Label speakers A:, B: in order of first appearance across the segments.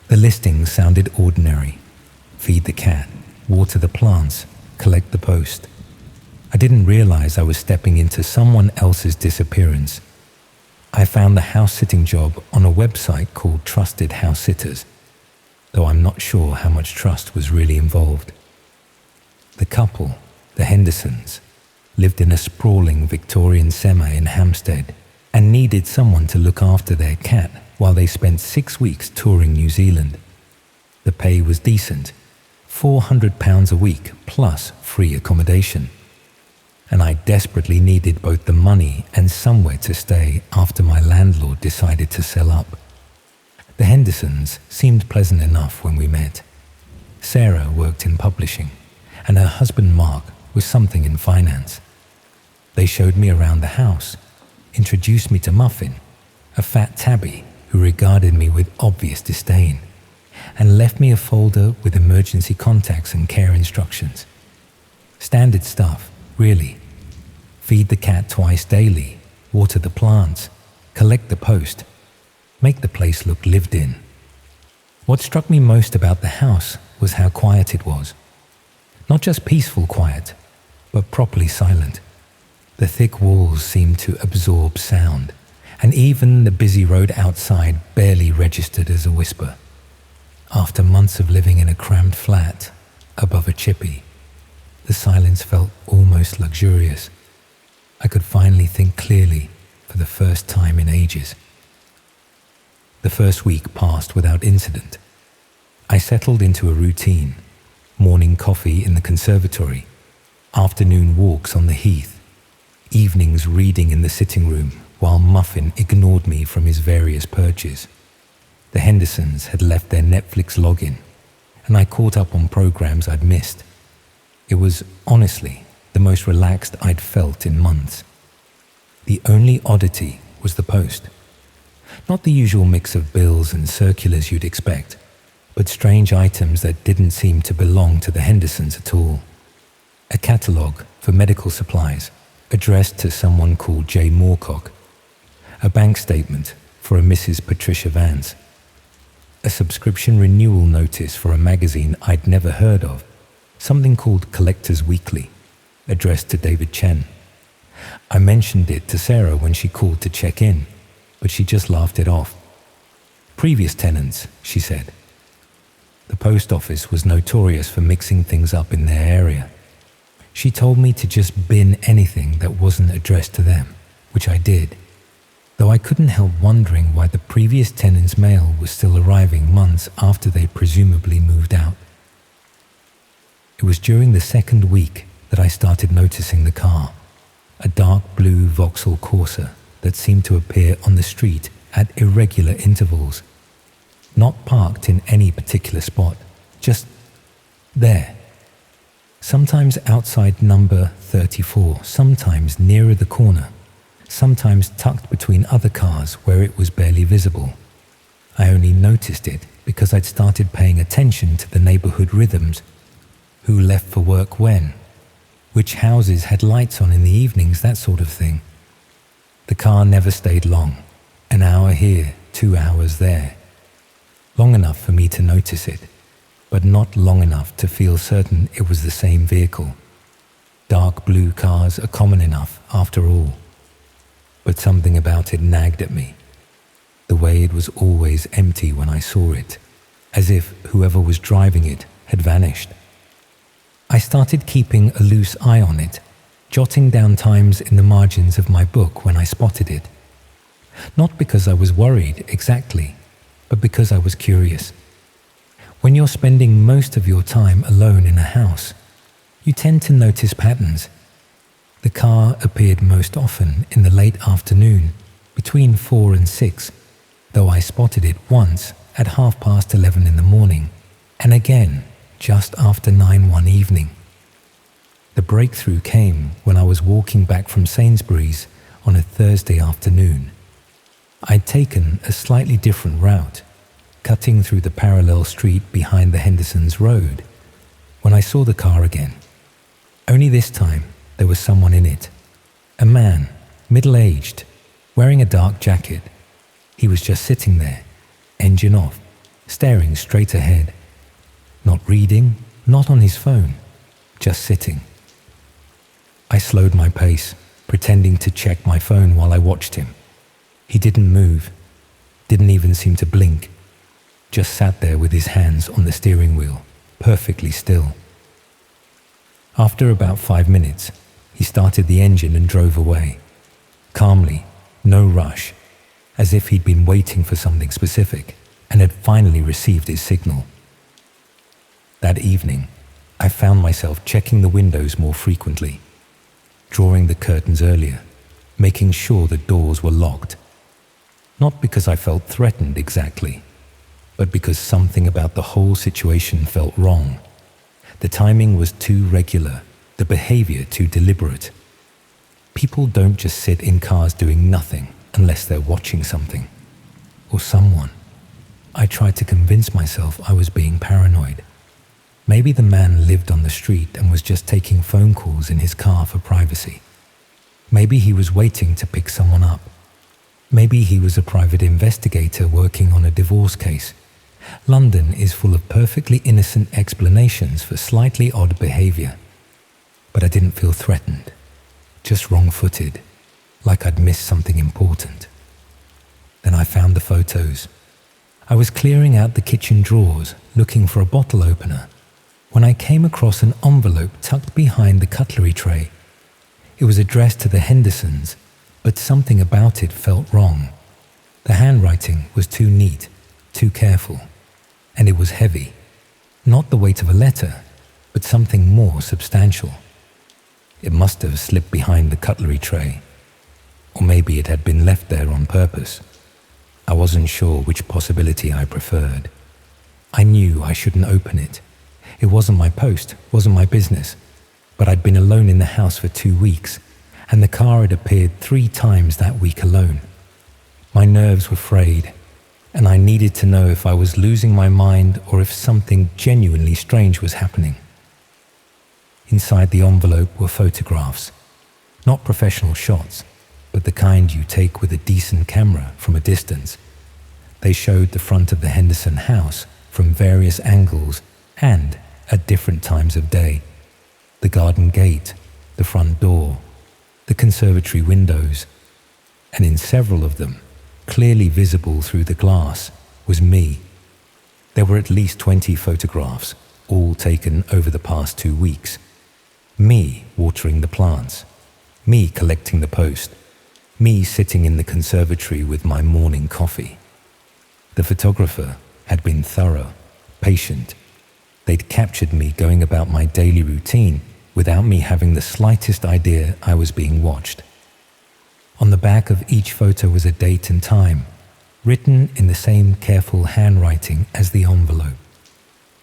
A: The listings sounded ordinary. Feed the cat, water the plants, collect the post. I didn't realize I was stepping into someone else's disappearance. I found the house-sitting job on a website called Trusted House Sitters, though I'm not sure how much trust was really involved. The couple, the Hendersons, lived in a sprawling Victorian semi in Hampstead and needed someone to look after their cat while they spent 6 weeks touring New Zealand. The pay was decent, £400 a week plus free accommodation. And I desperately needed both the money and somewhere to stay after my landlord decided to sell up. The Hendersons seemed pleasant enough when we met. Sarah worked in publishing, and her husband Mark was something in finance. They showed me around the house, introduced me to Muffin, a fat tabby who regarded me with obvious disdain, and left me a folder with emergency contacts and care instructions. Standard stuff, really. Feed the cat twice daily, water the plants, collect the post, make the place look lived in. What struck me most about the house was how quiet it was. Not just peaceful quiet, but properly silent. The thick walls seemed to absorb sound, and even the busy road outside barely registered as a whisper. After months of living in a cramped flat above a chippy, the silence felt almost luxurious. I could finally think clearly for the first time in ages. The first week passed without incident. I settled into a routine: morning coffee in the conservatory, afternoon walks on the heath, evenings reading in the sitting room while Muffin ignored me from his various perches. The Hendersons had left their Netflix login, and I caught up on programs I'd missed. It was, honestly, the most relaxed I'd felt in months. The only oddity was the post. Not the usual mix of bills and circulars you'd expect, but strange items that didn't seem to belong to the Hendersons at all. A catalogue for medical supplies addressed to someone called J. Moorcock. A bank statement for a Mrs. Patricia Vance. A subscription renewal notice for a magazine I'd never heard of, something called Collectors Weekly, addressed to David Chen. I mentioned it to Sarah when she called to check in, but she just laughed it off. Previous tenants, she said. The post office was notorious for mixing things up in their area. She told me to just bin anything that wasn't addressed to them, which I did, though I couldn't help wondering why the previous tenants' mail was still arriving months after they presumably moved out. It was during the second week that I started noticing the car, a dark blue Vauxhall Corsa that seemed to appear on the street at irregular intervals, not parked in any particular spot, just there. Sometimes outside number 34, sometimes nearer the corner, sometimes tucked between other cars where it was barely visible. I only noticed it because I'd started paying attention to the neighborhood rhythms. Who left for work when? Which houses had lights on in the evenings, that sort of thing. The car never stayed long. An hour here, 2 hours there. Long enough for me to notice it, but not long enough to feel certain it was the same vehicle. Dark blue cars are common enough, after all. But something about it nagged at me. The way it was always empty when I saw it, as if whoever was driving it had vanished. I started keeping a loose eye on it, jotting down times in the margins of my book when I spotted it. Not because I was worried exactly, but because I was curious. When you're spending most of your time alone in a house, you tend to notice patterns. The car appeared most often in the late afternoon, between 4 and 6, though I spotted it once at 11:30 in the morning, and again just after 9 one evening. The breakthrough came when I was walking back from Sainsbury's on a Thursday afternoon. I'd taken a slightly different route, cutting through the parallel street behind the Hendersons' road, when I saw the car again. Only this time there was someone in it. A man, middle-aged, wearing a dark jacket. He was just sitting there, engine off, staring straight ahead. Not reading, not on his phone, just sitting. I slowed my pace, pretending to check my phone while I watched him. He didn't move, didn't even seem to blink, just sat there with his hands on the steering wheel, perfectly still. After about 5 minutes, he started the engine and drove away. Calmly, no rush, as if he'd been waiting for something specific and had finally received his signal. That evening, I found myself checking the windows more frequently, drawing the curtains earlier, making sure the doors were locked. Not because I felt threatened exactly, but because something about the whole situation felt wrong. The timing was too regular, the behavior too deliberate. People don't just sit in cars doing nothing unless they're watching something or someone. I tried to convince myself I was being paranoid. Maybe the man lived on the street and was just taking phone calls in his car for privacy. Maybe he was waiting to pick someone up. Maybe he was a private investigator working on a divorce case. London is full of perfectly innocent explanations for slightly odd behavior. But I didn't feel threatened, just wrong-footed, like I'd missed something important. Then I found the photos. I was clearing out the kitchen drawers, looking for a bottle opener, when I came across an envelope tucked behind the cutlery tray. It was addressed to the Hendersons, but something about it felt wrong. The handwriting was too neat, too careful, and it was heavy. Not the weight of a letter, but something more substantial. It must have slipped behind the cutlery tray, or maybe it had been left there on purpose. I wasn't sure which possibility I preferred. I knew I shouldn't open it. It wasn't my post, wasn't my business, but I'd been alone in the house for 2 weeks, and the car had appeared 3 times that week alone. My nerves were frayed, and I needed to know if I was losing my mind or if something genuinely strange was happening. Inside the envelope were photographs, not professional shots, but the kind you take with a decent camera from a distance. They showed the front of the Henderson house from various angles and at different times of day. The garden gate, the front door, the conservatory windows, and in several of them, clearly visible through the glass, was me. There were at least 20 photographs, all taken over the past 2 weeks. Me watering the plants, me collecting the post, me sitting in the conservatory with my morning coffee. The photographer had been thorough, patient. They'd captured me going about my daily routine without me having the slightest idea I was being watched. On the back of each photo was a date and time, written in the same careful handwriting as the envelope.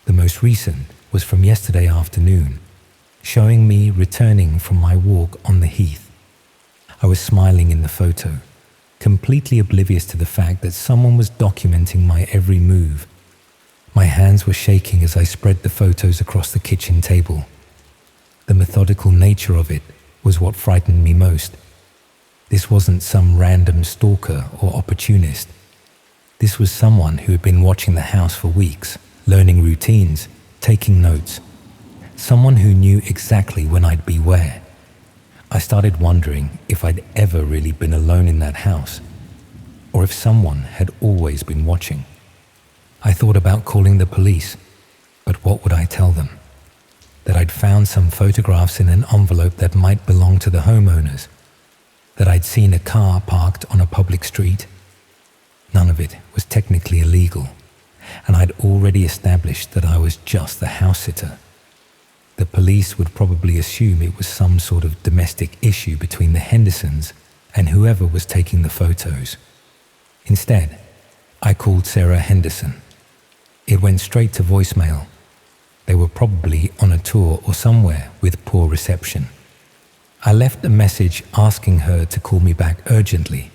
A: The most recent was from yesterday afternoon, showing me returning from my walk on the heath. I was smiling in the photo, completely oblivious to the fact that someone was documenting my every move. My hands were shaking as I spread the photos across the kitchen table. The methodical nature of it was what frightened me most. This wasn't some random stalker or opportunist. This was someone who had been watching the house for weeks, learning routines, taking notes. Someone who knew exactly when I'd be where. I started wondering if I'd ever really been alone in that house, or if someone had always been watching. I thought about calling the police, but what would I tell them? That I'd found some photographs in an envelope that might belong to the homeowners? That I'd seen a car parked on a public street? None of it was technically illegal, and I'd already established that I was just the house sitter. The police would probably assume it was some sort of domestic issue between the Hendersons and whoever was taking the photos. Instead, I called Sarah Henderson. It went straight to voicemail. They were probably on a tour or somewhere with poor reception. I left a message asking her to call me back urgently,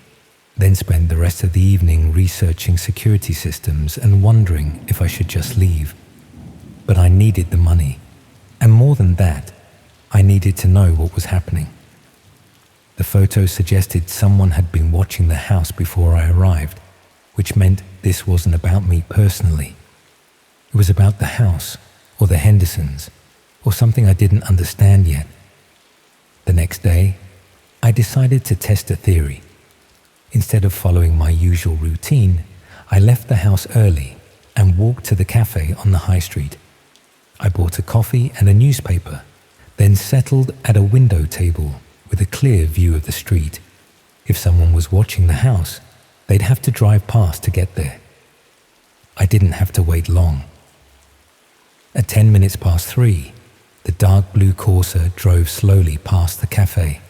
A: then spent the rest of the evening researching security systems and wondering if I should just leave. But I needed the money, and more than that, I needed to know what was happening. The photos suggested someone had been watching the house before I arrived, which meant this wasn't about me personally, It was about the house, or the Hendersons, or something I didn't understand yet. The next day, I decided to test a theory. Instead of following my usual routine, I left the house early and walked to the cafe on the high street. I bought a coffee and a newspaper, then settled at a window table with a clear view of the street. If someone was watching the house, they'd have to drive past to get there. I didn't have to wait long. At 10 minutes past 3, the dark blue Corsa drove slowly past the cafe.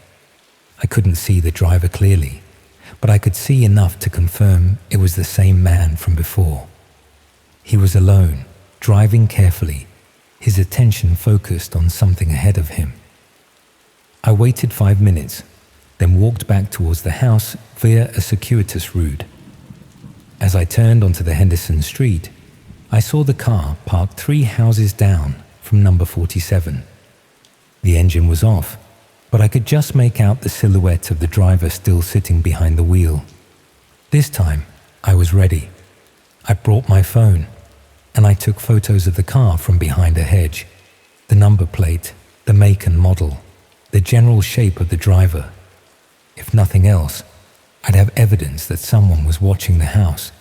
A: I couldn't see the driver clearly, but I could see enough to confirm it was the same man from before. He was alone, driving carefully, his attention focused on something ahead of him. I waited 5 minutes, then walked back towards the house via a circuitous route. As I turned onto the Henderson Street, I saw the car parked 3 houses down from number 47. The engine was off, but I could just make out the silhouette of the driver still sitting behind the wheel. This time, I was ready. I brought my phone, and I took photos of the car from behind a hedge, the number plate, the make and model, the general shape of the driver. If nothing else, I'd have evidence that someone was watching the house.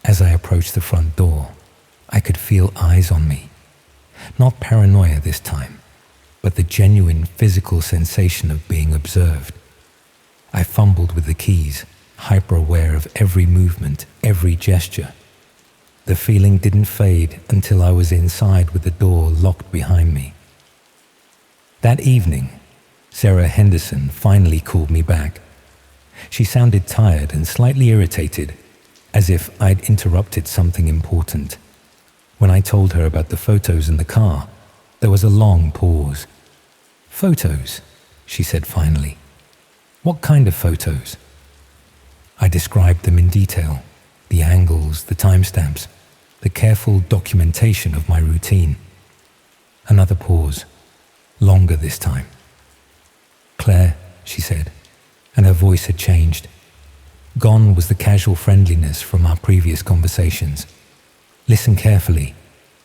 A: As I approached the front door, I could feel eyes on me. Not paranoia this time, but the genuine physical sensation of being observed. I fumbled with the keys, hyper-aware of every movement, every gesture. The feeling didn't fade until I was inside with the door locked behind me. That evening, Sarah Henderson finally called me back. She sounded tired and slightly irritated, as if I'd interrupted something important. When I told her about the photos in the car, there was a long pause. "Photos?" she said finally. "What kind of photos?" I described them in detail, the angles, the timestamps, the careful documentation of my routine. Another pause, longer this time. "Claire," she said, and her voice had changed. Gone was the casual friendliness from our previous conversations. "Listen carefully.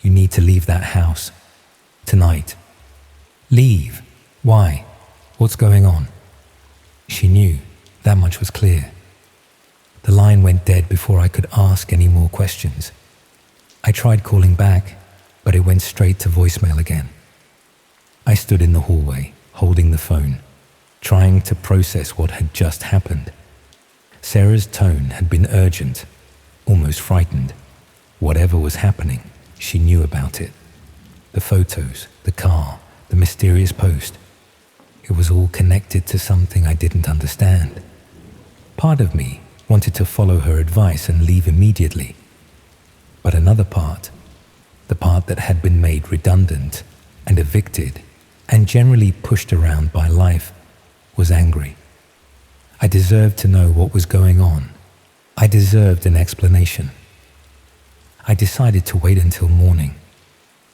A: You need to leave that house. Tonight." "Leave? Why? What's going on?" She knew. That much was clear. The line went dead before I could ask any more questions. I tried calling back, but it went straight to voicemail again. I stood in the hallway, holding the phone, trying to process what had just happened. Sarah's tone had been urgent, almost frightened. Whatever was happening, she knew about it. The photos, the car, the mysterious post. It was all connected to something I didn't understand. Part of me wanted to follow her advice and leave immediately. But another part, the part that had been made redundant and evicted and generally pushed around by life, was angry. I deserved to know what was going on. I deserved an explanation. I decided to wait until morning.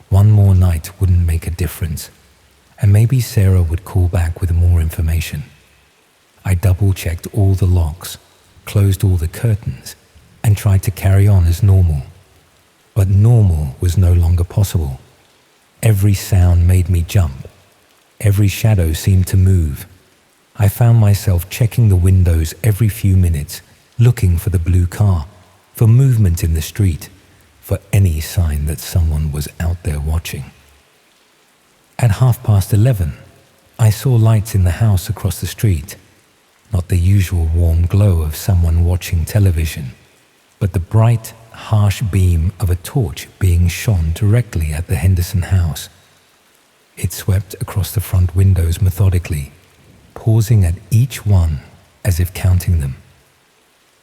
A: One more night wouldn't make a difference, and maybe Sarah would call back with more information. I double-checked all the locks, closed all the curtains, and tried to carry on as normal. But normal was no longer possible. Every sound made me jump. Every shadow seemed to move. I found myself checking the windows every few minutes, looking for the blue car, for movement in the street, for any sign that someone was out there watching. At 11:30, I saw lights in the house across the street. Not the usual warm glow of someone watching television, but the bright, harsh beam of a torch being shone directly at the Henderson house. It swept across the front windows methodically, pausing at each one as if counting them.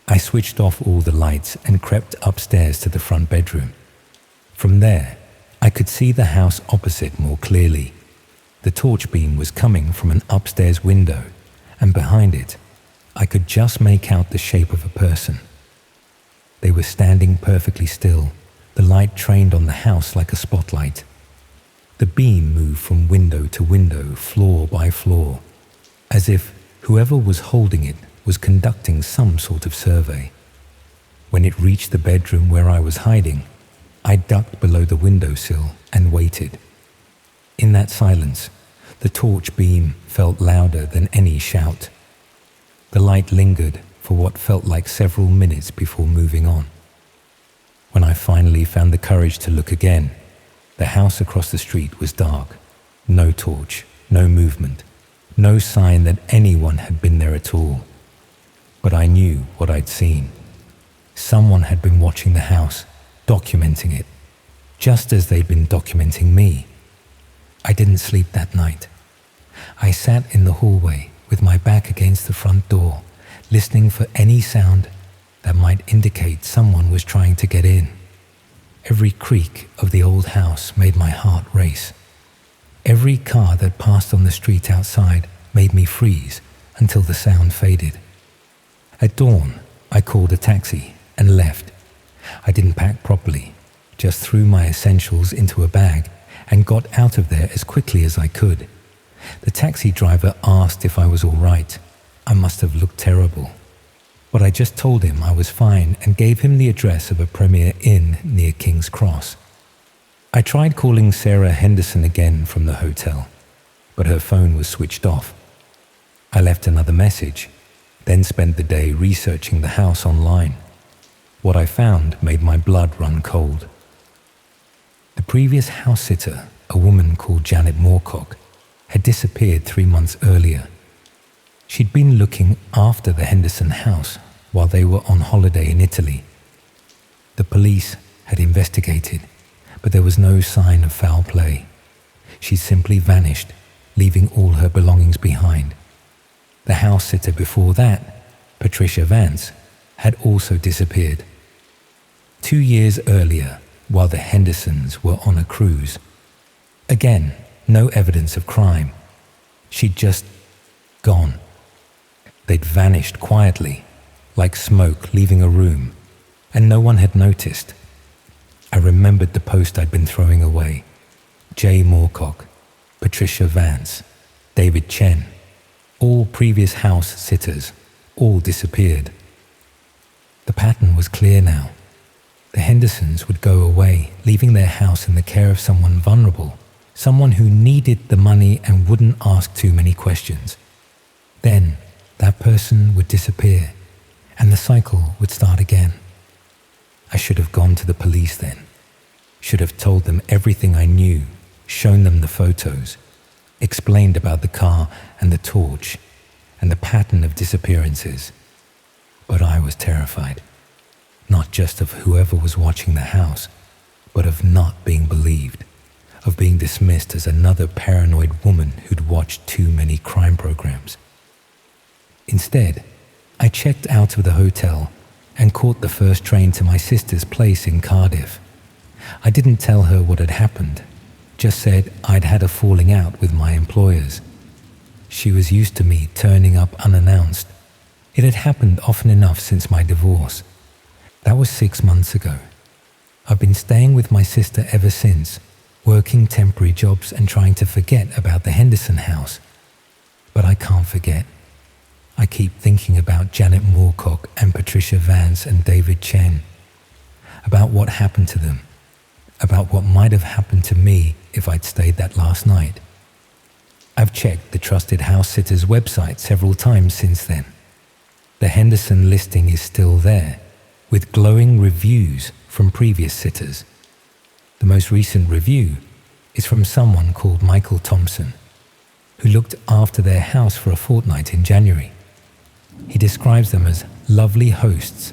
A: I switched off all the lights and crept upstairs to the front bedroom. From there, I could see the house opposite more clearly. The torch beam was coming from an upstairs window, and behind it, I could just make out the shape of a person. They were standing perfectly still, the light trained on the house like a spotlight. The beam moved from window to window, floor by floor, as if whoever was holding it was conducting some sort of survey. When it reached the bedroom where I was hiding, I ducked below the windowsill and waited. In that silence, the torch beam felt louder than any shout. The light lingered for what felt like several minutes before moving on. When I finally found the courage to look again, the house across the street was dark. No torch, no movement, no sign that anyone had been there at all. But I knew what I'd seen. Someone had been watching the house, documenting it, just as they'd been documenting me. I didn't sleep that night. I sat in the hallway with my back against the front door, listening for any sound that might indicate someone was trying to get in. Every creak of the old house made my heart race. Every car that passed on the street outside made me freeze until the sound faded. At dawn, I called a taxi and left. I didn't pack properly, just threw my essentials into a bag and got out of there as quickly as I could. The taxi driver asked if I was all right. I must have looked terrible. But I just told him I was fine and gave him the address of a Premier Inn near King's Cross. I tried calling Sarah Henderson again from the hotel, but her phone was switched off. I left another message, then spent the day researching the house online. What I found made my blood run cold. The previous house sitter, a woman called Janet Moorcock, had disappeared 3 months earlier. She'd been looking after the Henderson house while they were on holiday in Italy. The police had investigated, but there was no sign of foul play. She'd simply vanished, leaving all her belongings behind. The house sitter before that, Patricia Vance, had also disappeared. 2 years earlier, while the Hendersons were on a cruise. Again, no evidence of crime. She'd just gone. They'd vanished quietly, like smoke leaving a room, and no one had noticed. I remembered the post I'd been throwing away. Jay Moorcock, Patricia Vance, David Chen, all previous house sitters, all disappeared. The pattern was clear now. The Hendersons would go away, leaving their house in the care of someone vulnerable, someone who needed the money and wouldn't ask too many questions. Then that person would disappear, and the cycle would start again. I should have gone to the police then. Should have told them everything I knew, shown them the photos, explained about the car and the torch, and the pattern of disappearances. But I was terrified, not just of whoever was watching the house, but of not being believed, of being dismissed as another paranoid woman who'd watched too many crime programs. Instead, I checked out of the hotel and caught the first train to my sister's place in Cardiff. I didn't tell her what had happened, just said I'd had a falling out with my employers. She was used to me turning up unannounced. It had happened often enough since my divorce. That was 6 months ago. I've been staying with my sister ever since, working temporary jobs and trying to forget about the Henderson house. But I can't forget. I keep thinking about Janet Moorcock and Patricia Vance and David Chen, about what happened to them, about what might have happened to me if I'd stayed that last night. I've checked the Trusted House Sitters website several times since then. The Henderson listing is still there, with glowing reviews from previous sitters. The most recent review is from someone called Michael Thompson, who looked after their house for a fortnight in January. He describes them as lovely hosts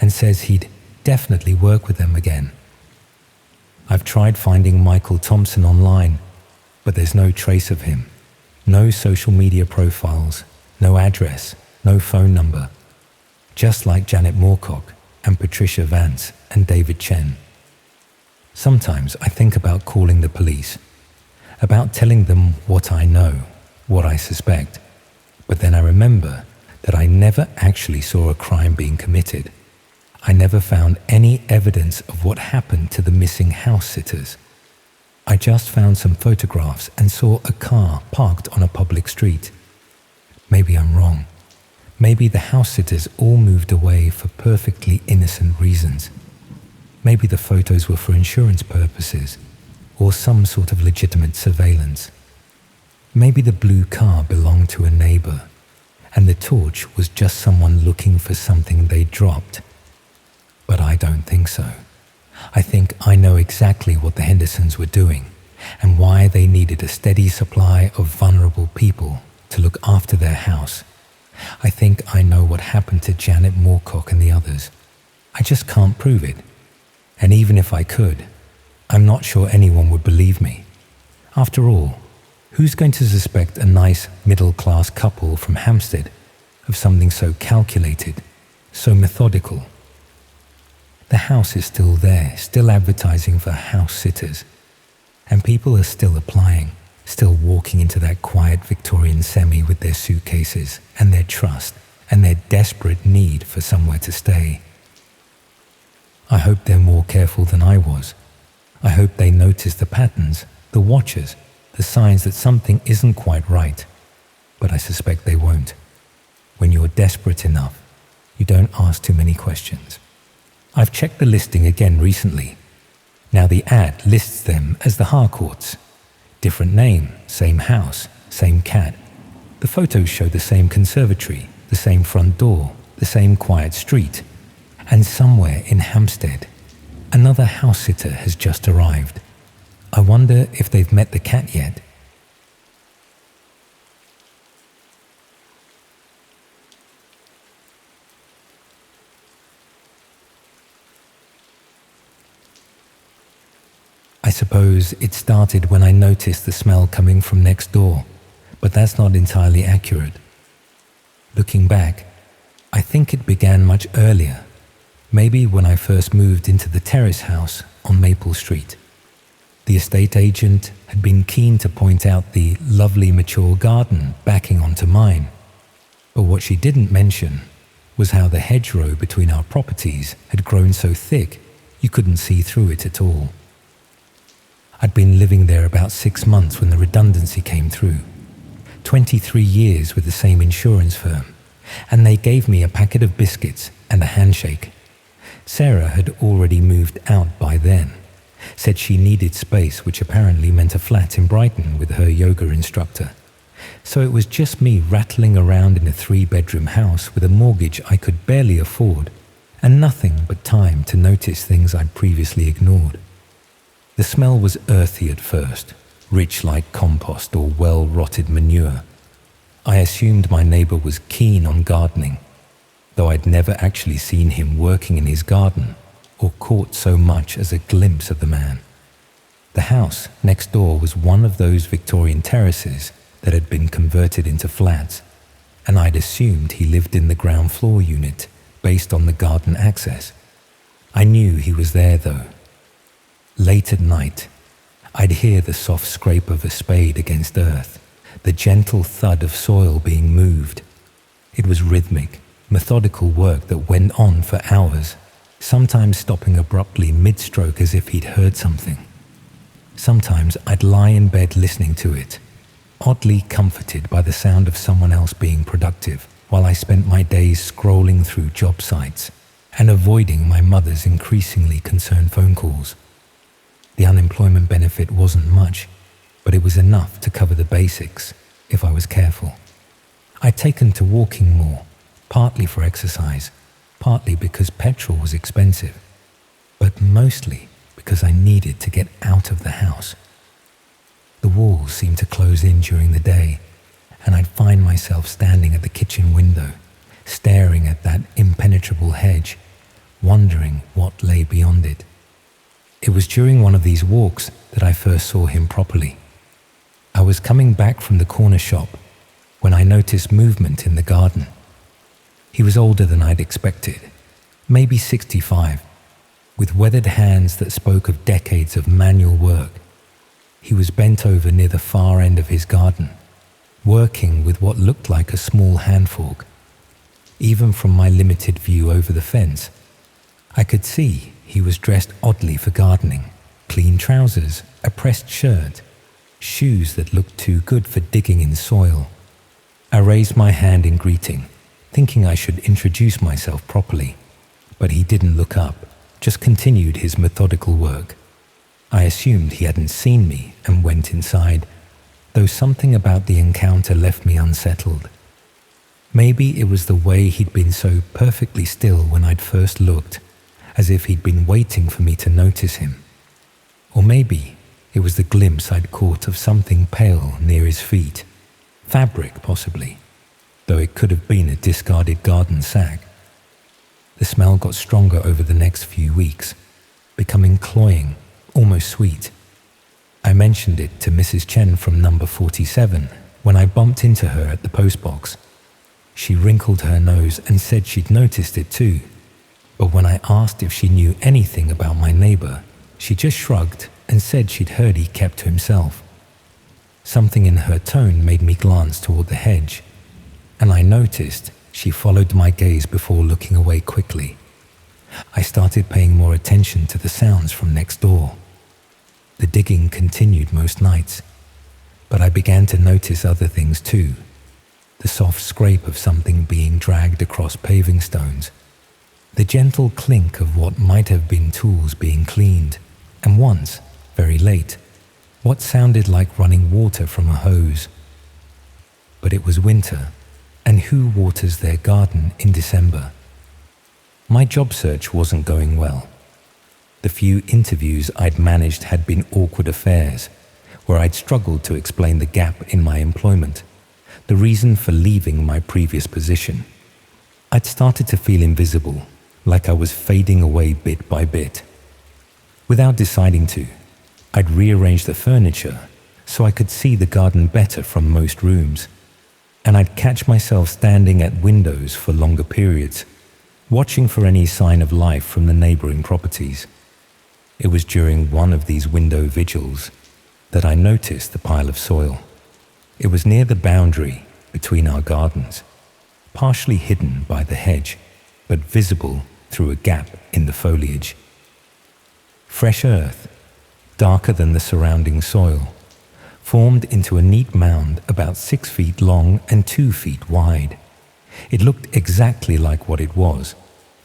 A: and says he'd definitely work with them again. I've tried finding Michael Thompson online, but there's no trace of him. No social media profiles, no address, no phone number. Just like Janet Moorcock and Patricia Vance and David Chen. Sometimes I think about calling the police, about telling them what I know, what I suspect, but then I remember that I never actually saw a crime being committed. I never found any evidence of what happened to the missing house sitters. I just found some photographs and saw a car parked on a public street. Maybe I'm wrong. Maybe the house sitters all moved away for perfectly innocent reasons. Maybe the photos were for insurance purposes or some sort of legitimate surveillance. Maybe the blue car belonged to a neighbor and the torch was just someone looking for something they dropped. But I don't think so. I think I know exactly what the Hendersons were doing and why they needed a steady supply of vulnerable people to look after their house. I think I know what happened to Janet Moorcock and the others. I just can't prove it. And even if I could, I'm not sure anyone would believe me. After all, who's going to suspect a nice middle-class couple from Hampstead of something so calculated, so methodical? The house is still there, still advertising for house sitters. And people are still applying, still walking into that quiet Victorian semi with their suitcases and their trust and their desperate need for somewhere to stay. I hope they're more careful than I was. I hope they notice the patterns, the watchers, the signs that something isn't quite right. But I suspect they won't. When you're desperate enough, you don't ask too many questions. I've checked the listing again recently. Now the ad lists them as the Harcourts. Different name, same house, same cat. The photos show the same conservatory, the same front door, the same quiet street. And somewhere in Hampstead, another house sitter has just arrived. I wonder if they've met the cat yet. I suppose it started when I noticed the smell coming from next door, but that's not entirely accurate. Looking back, I think it began much earlier, maybe when I first moved into the terrace house on Maple Street. The estate agent had been keen to point out the lovely mature garden backing onto mine, but what she didn't mention was how the hedgerow between our properties had grown so thick you couldn't see through it at all. I'd been living there about 6 months when the redundancy came through. 23 years with the same insurance firm, and they gave me a packet of biscuits and a handshake. Sarah had already moved out by then, said she needed space, which apparently meant a flat in Brighton with her yoga instructor. So it was just me rattling around in a 3-bedroom house with a mortgage I could barely afford, and nothing but time to notice things I'd previously ignored. The smell was earthy at first, rich like compost or well-rotted manure. I assumed my neighbor was keen on gardening, though I'd never actually seen him working in his garden or caught so much as a glimpse of the man. The house next door was one of those Victorian terraces that had been converted into flats, and I'd assumed he lived in the ground floor unit based on the garden access. I knew he was there though. Late at night, I'd hear the soft scrape of a spade against earth, the gentle thud of soil being moved. It was rhythmic, methodical work that went on for hours, sometimes stopping abruptly mid-stroke as if he'd heard something. Sometimes I'd lie in bed listening to it, oddly comforted by the sound of someone else being productive, while I spent my days scrolling through job sites and avoiding my mother's increasingly concerned phone calls. The unemployment benefit wasn't much, but it was enough to cover the basics if I was careful. I'd taken to walking more, partly for exercise, partly because petrol was expensive, but mostly because I needed to get out of the house. The walls seemed to close in during the day, and I'd find myself standing at the kitchen window, staring at that impenetrable hedge, wondering what lay beyond it. It was during one of these walks that I first saw him properly. I was coming back from the corner shop when I noticed movement in the garden. He was older than I'd expected, maybe 65, with weathered hands that spoke of decades of manual work. He was bent over near the far end of his garden, working with what looked like a small hand fork. Even from my limited view over the fence, I could see he was dressed oddly for gardening. Clean trousers, a pressed shirt, shoes that looked too good for digging in soil. I raised my hand in greeting, thinking I should introduce myself properly, but he didn't look up, just continued his methodical work. I assumed he hadn't seen me and went inside, though something about the encounter left me unsettled. Maybe it was the way he'd been so perfectly still when I'd first looked, as if he'd been waiting for me to notice him. Or maybe it was the glimpse I'd caught of something pale near his feet, fabric possibly, though it could have been a discarded garden sack. The smell got stronger over the next few weeks, becoming cloying, almost sweet. I mentioned it to Mrs. Chen from number 47 when I bumped into her at the postbox. She wrinkled her nose and said she'd noticed it too, but when I asked if she knew anything about my neighbor, she just shrugged and said she'd heard he kept to himself. Something in her tone made me glance toward the hedge, and I noticed she followed my gaze before looking away quickly. I started paying more attention to the sounds from next door. The digging continued most nights, but I began to notice other things too. The soft scrape of something being dragged across paving stones, the gentle clink of what might have been tools being cleaned, and once, very late, what sounded like running water from a hose. But it was winter, and who waters their garden in December? My job search wasn't going well. The few interviews I'd managed had been awkward affairs, where I'd struggled to explain the gap in my employment, the reason for leaving my previous position. I'd started to feel invisible, like I was fading away bit by bit. Without deciding to, I'd rearranged the furniture so I could see the garden better from most rooms, and I'd catch myself standing at windows for longer periods, watching for any sign of life from the neighboring properties. It was during one of these window vigils that I noticed the pile of soil. It was near the boundary between our gardens, partially hidden by the hedge, but visible through a gap in the foliage. Fresh earth, darker than the surrounding soil, formed into a neat mound about 6 feet long and 2 feet wide. It looked exactly like what it was,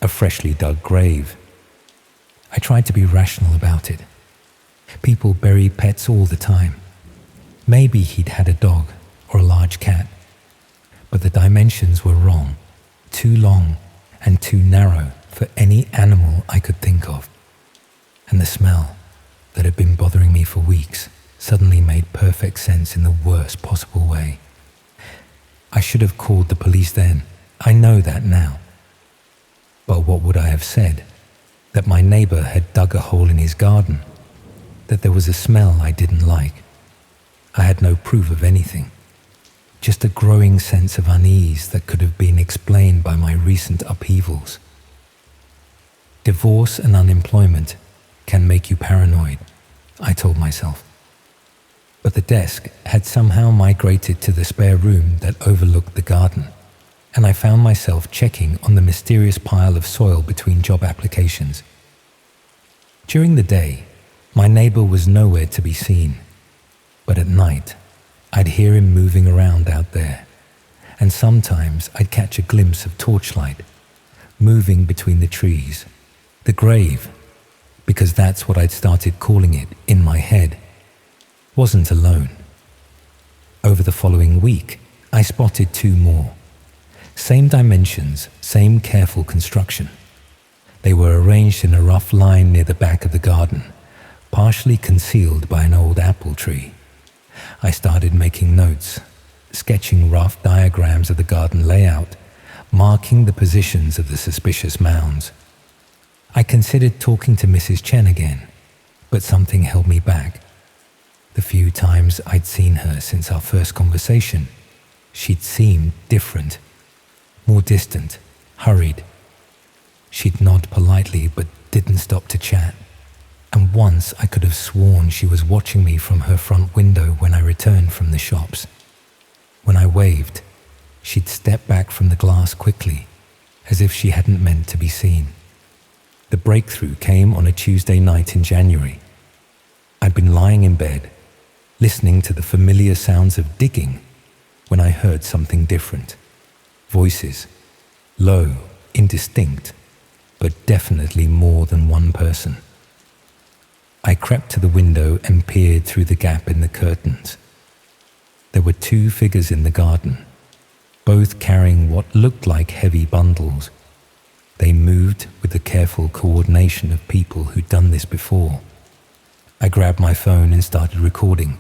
A: a freshly dug grave. I tried to be rational about it. People bury pets all the time. Maybe he'd had a dog or a large cat. But the dimensions were wrong, too long and too narrow for any animal I could think of. And the smell that had been bothering me for weeks suddenly made perfect sense in the worst possible way. I should have called the police then. I know that now. But what would I have said? That my neighbor had dug a hole in his garden? That there was a smell I didn't like? I had no proof of anything. Just a growing sense of unease that could have been explained by my recent upheavals. Divorce and unemployment can make you paranoid, I told myself. But the desk had somehow migrated to the spare room that overlooked the garden, and I found myself checking on the mysterious pile of soil between job applications. During the day, my neighbor was nowhere to be seen, but at night, I'd hear him moving around out there, and sometimes I'd catch a glimpse of torchlight, moving between the trees, the grave, because that's what I'd started calling it in my head, wasn't alone. Over the following week, I spotted 2 more. Same dimensions, same careful construction. They were arranged in a rough line near the back of the garden, partially concealed by an old apple tree. I started making notes, sketching rough diagrams of the garden layout, marking the positions of the suspicious mounds. I considered talking to Mrs. Chen again, but something held me back. The few times I'd seen her since our first conversation, she'd seemed different, more distant, hurried. She'd nod politely but didn't stop to chat. And once I could have sworn she was watching me from her front window when I returned from the shops. When I waved, she'd step back from the glass quickly, as if she hadn't meant to be seen. The breakthrough came on a Tuesday night in January. I'd been lying in bed, listening to the familiar sounds of digging, when I heard something different. Voices, low, indistinct, but definitely more than one person. I crept to the window and peered through the gap in the curtains. There were two figures in the garden, both carrying what looked like heavy bundles. They moved with the careful coordination of people who'd done this before. I grabbed my phone and started recording,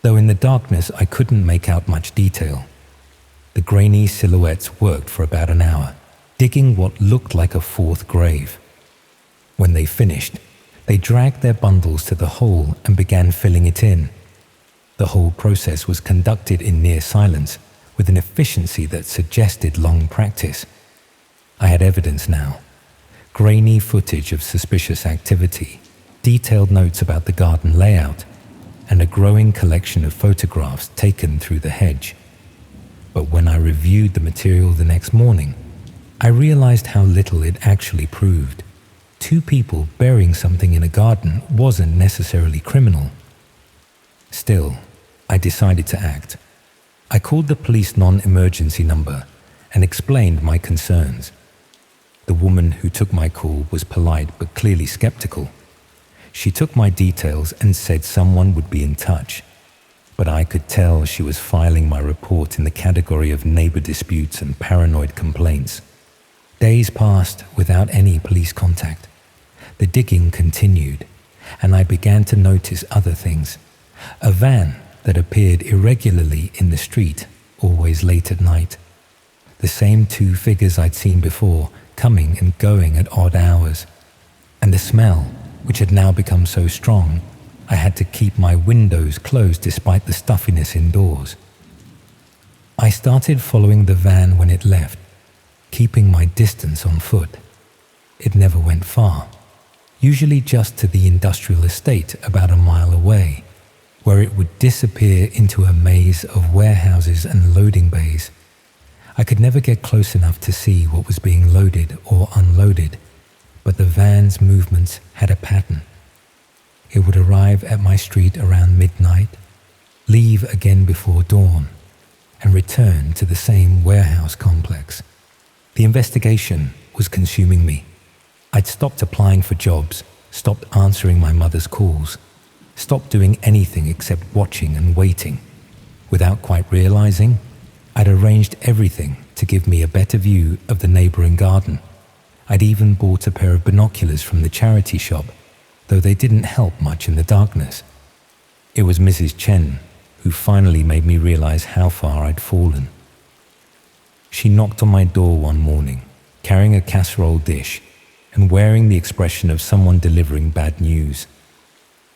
A: though in the darkness I couldn't make out much detail. The grainy silhouettes worked for about an hour, digging what looked like a fourth grave. When they finished, they dragged their bundles to the hole and began filling it in. The whole process was conducted in near silence, with an efficiency that suggested long practice. I had evidence now: grainy footage of suspicious activity, detailed notes about the garden layout, and a growing collection of photographs taken through the hedge. But when I reviewed the material the next morning, I realized how little it actually proved. Two people burying something in a garden wasn't necessarily criminal. Still, I decided to act. I called the police non-emergency number and explained my concerns. The woman who took my call was polite but clearly skeptical. She took my details and said someone would be in touch, but I could tell she was filing my report in the category of neighbor disputes and paranoid complaints. Days passed without any police contact. The digging continued, and I began to notice other things. A van that appeared irregularly in the street, always late at night. The same two figures I'd seen before, coming and going at odd hours. And the smell, which had now become so strong, I had to keep my windows closed despite the stuffiness indoors. I started following the van when it left, keeping my distance on foot. It never went far, usually just to the industrial estate about a mile away, where it would disappear into a maze of warehouses and loading bays. I could never get close enough to see what was being loaded or unloaded, but the van's movements had a pattern. It would arrive at my street around midnight, leave again before dawn, and return to the same warehouse complex. The investigation was consuming me. I'd stopped applying for jobs, stopped answering my mother's calls, stopped doing anything except watching and waiting. Without quite realizing, I'd arranged everything to give me a better view of the neighboring garden. I'd even bought a pair of binoculars from the charity shop, though they didn't help much in the darkness. It was Mrs. Chen who finally made me realize how far I'd fallen. She knocked on my door one morning, carrying a casserole dish and wearing the expression of someone delivering bad news.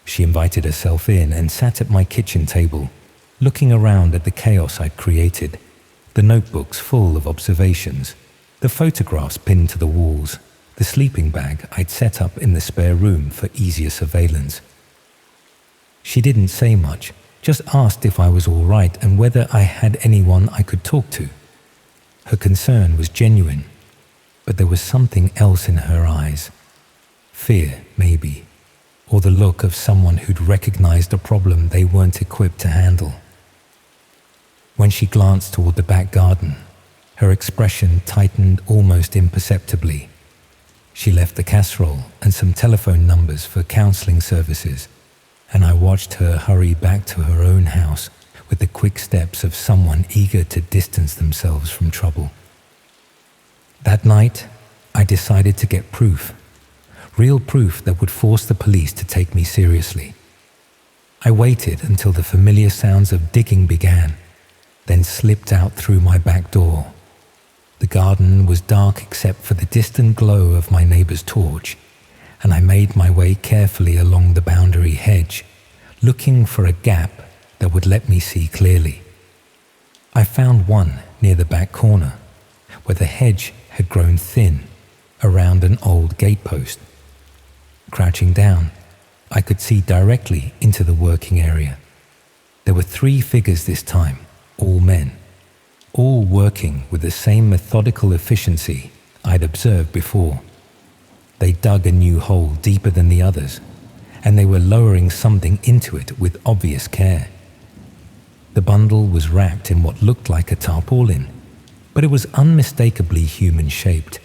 A: She invited herself in and sat at my kitchen table, looking around at the chaos I'd created, the notebooks full of observations, the photographs pinned to the walls, the sleeping bag I'd set up in the spare room for easier surveillance. She didn't say much, just asked if I was all right and whether I had anyone I could talk to. Her concern was genuine, but there was something else in her eyes. Fear, maybe, or the look of someone who'd recognized a problem they weren't equipped to handle. When she glanced toward the back garden, her expression tightened almost imperceptibly. She left the casserole and some telephone numbers for counseling services, and I watched her hurry back to her own house with the quick steps of someone eager to distance themselves from trouble. That night, I decided to get proof, real proof that would force the police to take me seriously. I waited until the familiar sounds of digging began, then slipped out through my back door. The garden was dark except for the distant glow of my neighbor's torch, and I made my way carefully along the boundary hedge, looking for a gap that would let me see clearly. I found one near the back corner, where the hedge had grown thin around an old gatepost. Crouching down, I could see directly into the working area. There were 3 figures this time, all men, all working with the same methodical efficiency I'd observed before. They dug a new hole deeper than the others, and they were lowering something into it with obvious care. The bundle was wrapped in what looked like a tarpaulin, but it was unmistakably human-shaped,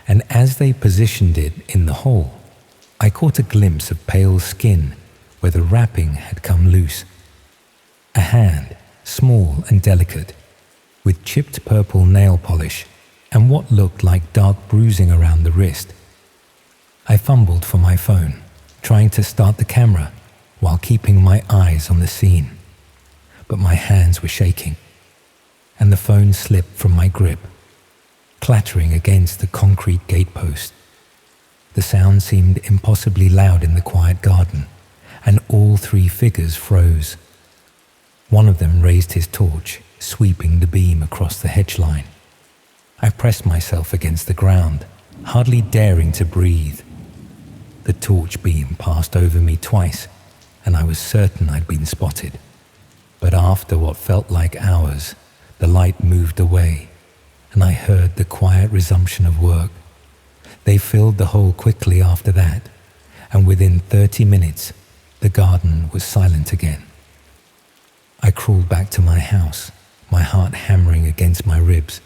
A: and as they positioned it in the hole, I caught a glimpse of pale skin where the wrapping had come loose. A hand, small and delicate, with chipped purple nail polish and what looked like dark bruising around the wrist. I fumbled for my phone, trying to start the camera while keeping my eyes on the scene. But my hands were shaking, and the phone slipped from my grip, clattering against the concrete gatepost. The sound seemed impossibly loud in the quiet garden, and all three figures froze. One of them raised his torch, sweeping the beam across the hedge line. I pressed myself against the ground, hardly daring to breathe. The torch beam passed over me twice, and I was certain I'd been spotted. But after what felt like hours, the light moved away, and I heard the quiet resumption of work. They filled the hole quickly after that, and within 30 minutes, the garden was silent again. I crawled back to my house, my heart hammering against my ribs.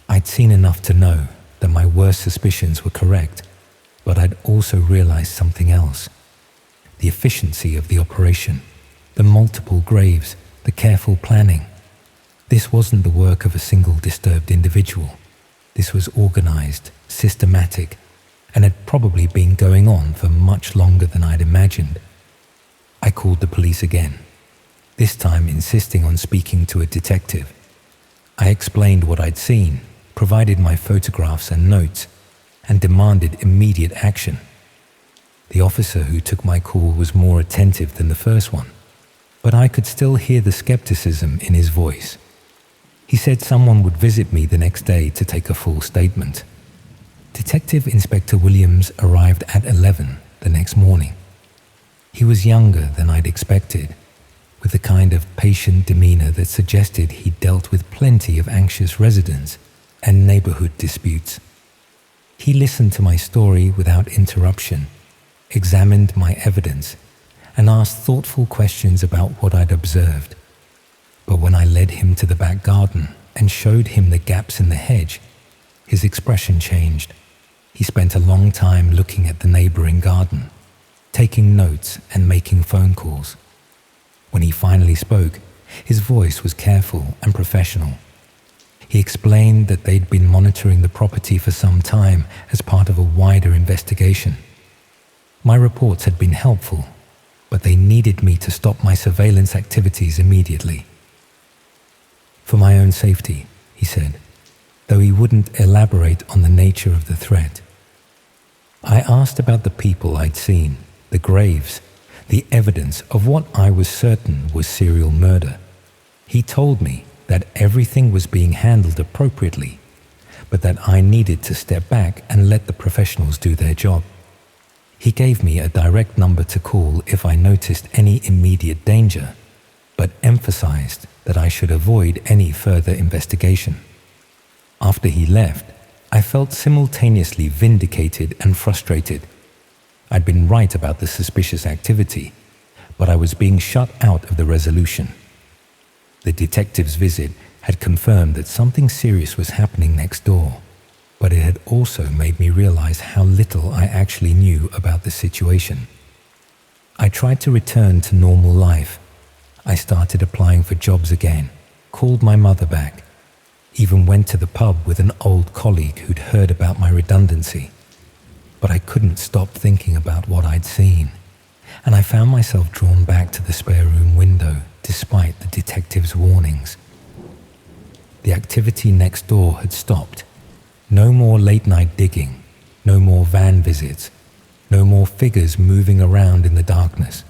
A: I'd seen enough to know that my worst suspicions were correct, but I'd also realized something else. The efficiency of the operation, the multiple graves, the careful planning. This wasn't the work of a single disturbed individual. This was organized, systematic, and had probably been going on for much longer than I'd imagined. I called the police again, this time insisting on speaking to a detective. I explained what I'd seen, provided my photographs and notes, and demanded immediate action. The officer who took my call was more attentive than the first one, but I could still hear the skepticism in his voice. He said someone would visit me the next day to take a full statement. Detective Inspector Williams arrived at 11 the next morning. He was younger than I'd expected, with the kind of patient demeanor that suggested he'd dealt with plenty of anxious residents and neighborhood disputes. He listened to my story without interruption, examined my evidence, and asked thoughtful questions about what I'd observed. But when I led him to the back garden and showed him the gaps in the hedge, his expression changed. He spent a long time looking at the neighboring garden, taking notes and making phone calls. When he finally spoke, his voice was careful and professional. He explained that they'd been monitoring the property for some time as part of a wider investigation. My reports had been helpful, but they needed me to stop my surveillance activities immediately. For my own safety, he said, though he wouldn't elaborate on the nature of the threat. I asked about the people I'd seen, the graves, the evidence of what I was certain was serial murder. He told me that everything was being handled appropriately, but that I needed to step back and let the professionals do their job. He gave me a direct number to call if I noticed any immediate danger, but emphasized that I should avoid any further investigation. After he left, I felt simultaneously vindicated and frustrated. I'd been right about the suspicious activity, but I was being shut out of the resolution. The detective's visit had confirmed that something serious was happening next door, but it had also made me realize how little I actually knew about the situation. I tried to return to normal life. I started applying for jobs again, called my mother back, even went to the pub with an old colleague who'd heard about my redundancy. But I couldn't stop thinking about what I'd seen, and I found myself drawn back to the spare room window despite the detective's warnings. The activity next door had stopped. No more late-night digging, no more van visits, no more figures moving around in the darkness.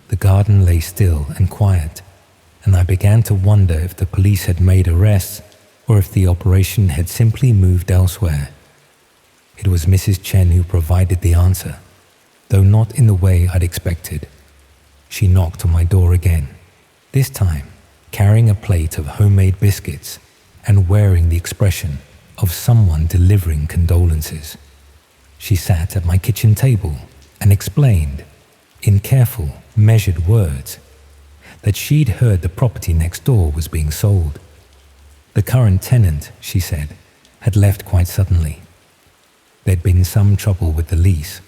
A: The garden lay still and quiet, and I began to wonder if the police had made arrests or if the operation had simply moved elsewhere. It was Mrs. Chen who provided the answer, though not in the way I'd expected. She knocked on my door again, this time carrying a plate of homemade biscuits and wearing the expression of someone delivering condolences. She sat at my kitchen table and explained, in careful, measured words, that she'd heard the property next door was being sold. The current tenant, she said, had left quite suddenly, There'd been some trouble with the lease,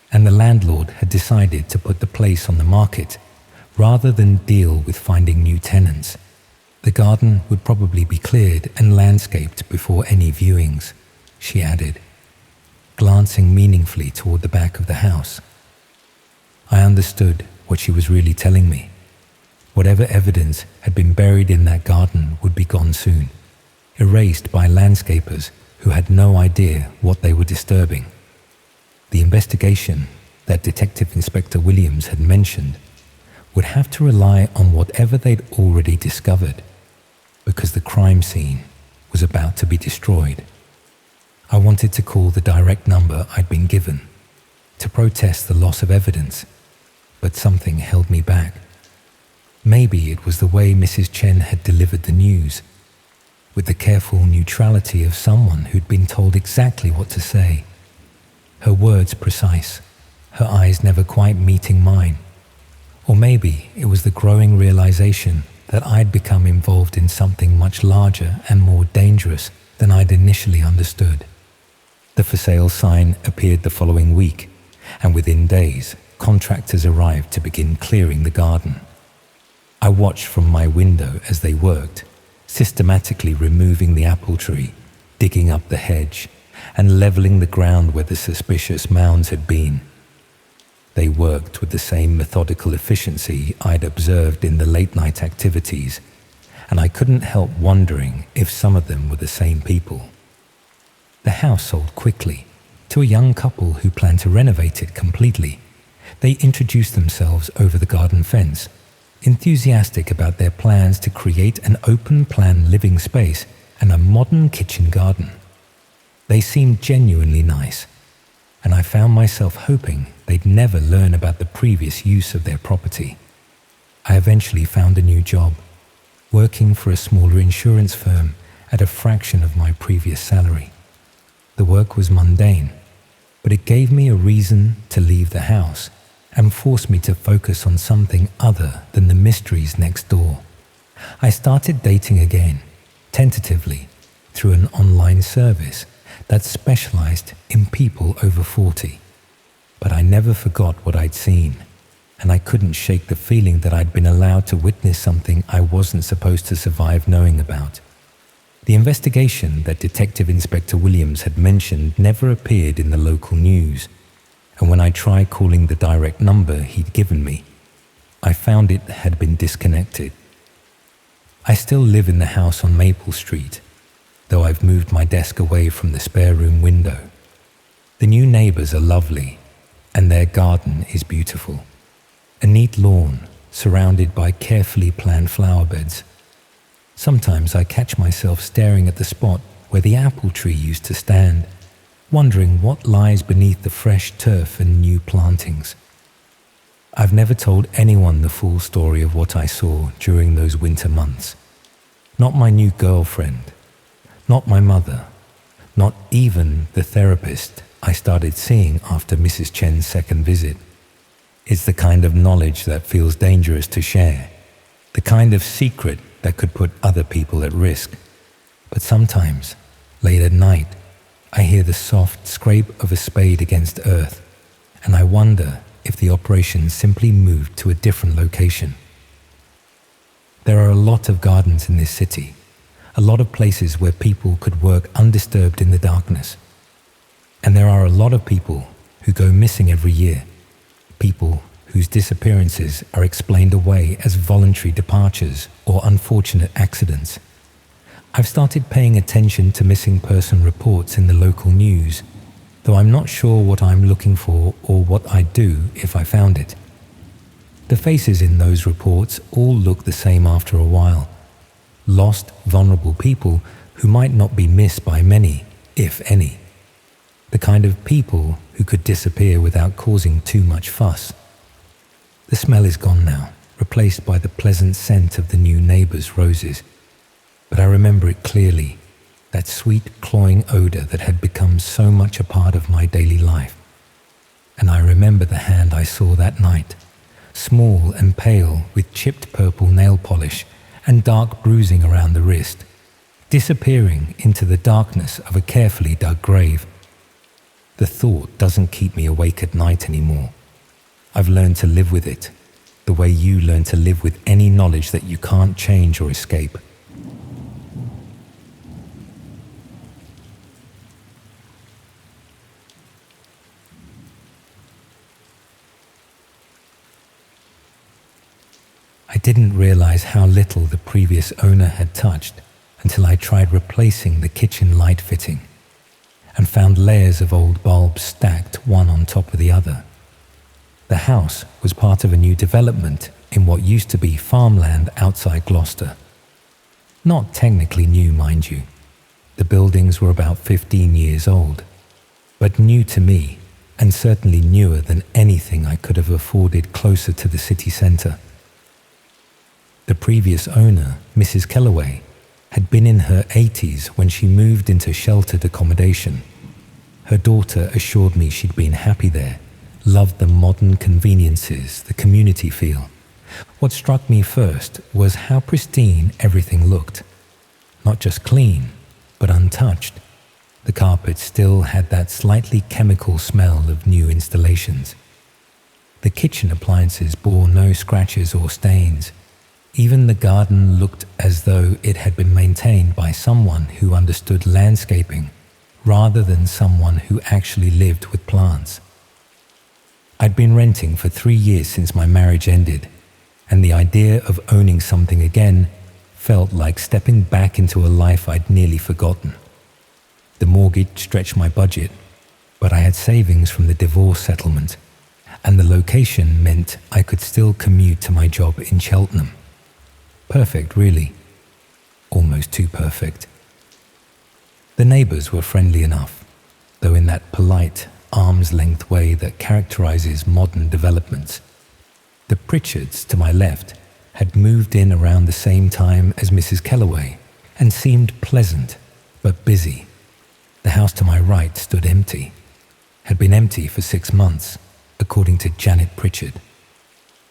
A: and the landlord had decided to put the place on the market rather than deal with finding new tenants. The garden would probably be cleared and landscaped before any viewings, she added, glancing meaningfully toward the back of the house. I understood what she was really telling me. Whatever evidence had been buried in that garden would be gone soon, erased by landscapers who had no idea what they were disturbing. The investigation that Detective Inspector Williams had mentioned would have to rely on whatever they'd already discovered, because the crime scene was about to be destroyed. I wanted to call the direct number I'd been given to protest the loss of evidence, but something held me back. Maybe it was the way Mrs. Chen had delivered the news, with the careful neutrality of someone who'd been told exactly what to say. Her words precise, her eyes never quite meeting mine. Or maybe it was the growing realization that I'd become involved in something much larger and more dangerous than I'd initially understood. The for sale sign appeared the following week, and within days, contractors arrived to begin clearing the garden. I watched from my window as they worked, systematically removing the apple tree, digging up the hedge, and leveling the ground where the suspicious mounds had been. They worked with the same methodical efficiency I'd observed in the late-night activities, and I couldn't help wondering if some of them were the same people. The house sold quickly to a young couple who planned to renovate it completely. They introduced themselves over the garden fence, enthusiastic about their plans to create an open-plan living space and a modern kitchen garden. They seemed genuinely nice, and I found myself hoping they'd never learn about the previous use of their property. I eventually found a new job, working for a smaller insurance firm at a fraction of my previous salary. The work was mundane, but it gave me a reason to leave the house and forced me to focus on something other than the mysteries next door. I started dating again, tentatively, through an online service that specialized in people over 40. But I never forgot what I'd seen, and I couldn't shake the feeling that I'd been allowed to witness something I wasn't supposed to survive knowing about. The investigation that Detective Inspector Williams had mentioned never appeared in the local news, and when I tried calling the direct number he'd given me, I found it had been disconnected. I still live in the house on Maple Street, though I've moved my desk away from the spare room window. The new neighbors are lovely, and their garden is beautiful. A neat lawn surrounded by carefully planned flower beds. Sometimes I catch myself staring at the spot where the apple tree used to stand, wondering what lies beneath the fresh turf and new plantings. I've never told anyone the full story of what I saw during those winter months. Not my new girlfriend, not my mother, not even the therapist I started seeing after Mrs. Chen's second visit. It's the kind of knowledge that feels dangerous to share, the kind of secret that could put other people at risk. But sometimes, late at night, I hear the soft scrape of a spade against earth, and I wonder if the operation simply moved to a different location. There are a lot of gardens in this city, a lot of places where people could work undisturbed in the darkness. And there are a lot of people who go missing every year, people whose disappearances are explained away as voluntary departures or unfortunate accidents. I've started paying attention to missing person reports in the local news, though I'm not sure what I'm looking for or what I'd do if I found it. The faces in those reports all look the same after a while. Lost, vulnerable people who might not be missed by many, if any. The kind of people who could disappear without causing too much fuss. The smell is gone now, replaced by the pleasant scent of the new neighbor's roses. But I remember it clearly, that sweet, cloying odor that had become so much a part of my daily life. And I remember the hand I saw that night, small and pale with chipped purple nail polish and dark bruising around the wrist, disappearing into the darkness of a carefully dug grave. The thought doesn't keep me awake at night anymore. I've learned to live with it, the way you learn to live with any knowledge that you can't change or escape. I didn't realize how little the previous owner had touched until I tried replacing the kitchen light fitting and found layers of old bulbs stacked one on top of the other. The house was part of a new development in what used to be farmland outside Gloucester. Not technically new, mind you. The buildings were about 15 years old, but new to me, and certainly newer than anything I could have afforded closer to the city centre. The previous owner, Mrs. Kellaway, had been in her 80s when she moved into sheltered accommodation. Her daughter assured me she'd been happy there, loved the modern conveniences, the community feel. What struck me first was how pristine everything looked. Not just clean, but untouched. The carpet still had that slightly chemical smell of new installations. The kitchen appliances bore no scratches or stains. Even the garden looked as though it had been maintained by someone who understood landscaping rather than someone who actually lived with plants. I'd been renting for 3 years since my marriage ended, and the idea of owning something again felt like stepping back into a life I'd nearly forgotten. The mortgage stretched my budget, but I had savings from the divorce settlement, and the location meant I could still commute to my job in Cheltenham. Perfect, really. Almost too perfect. The neighbours were friendly enough, though in that polite, arm's-length way that characterises modern developments. The Pritchards, to my left, had moved in around the same time as Mrs. Kellaway and seemed pleasant, but busy. The house to my right stood empty, had been empty for 6 months, according to Janet Pritchard.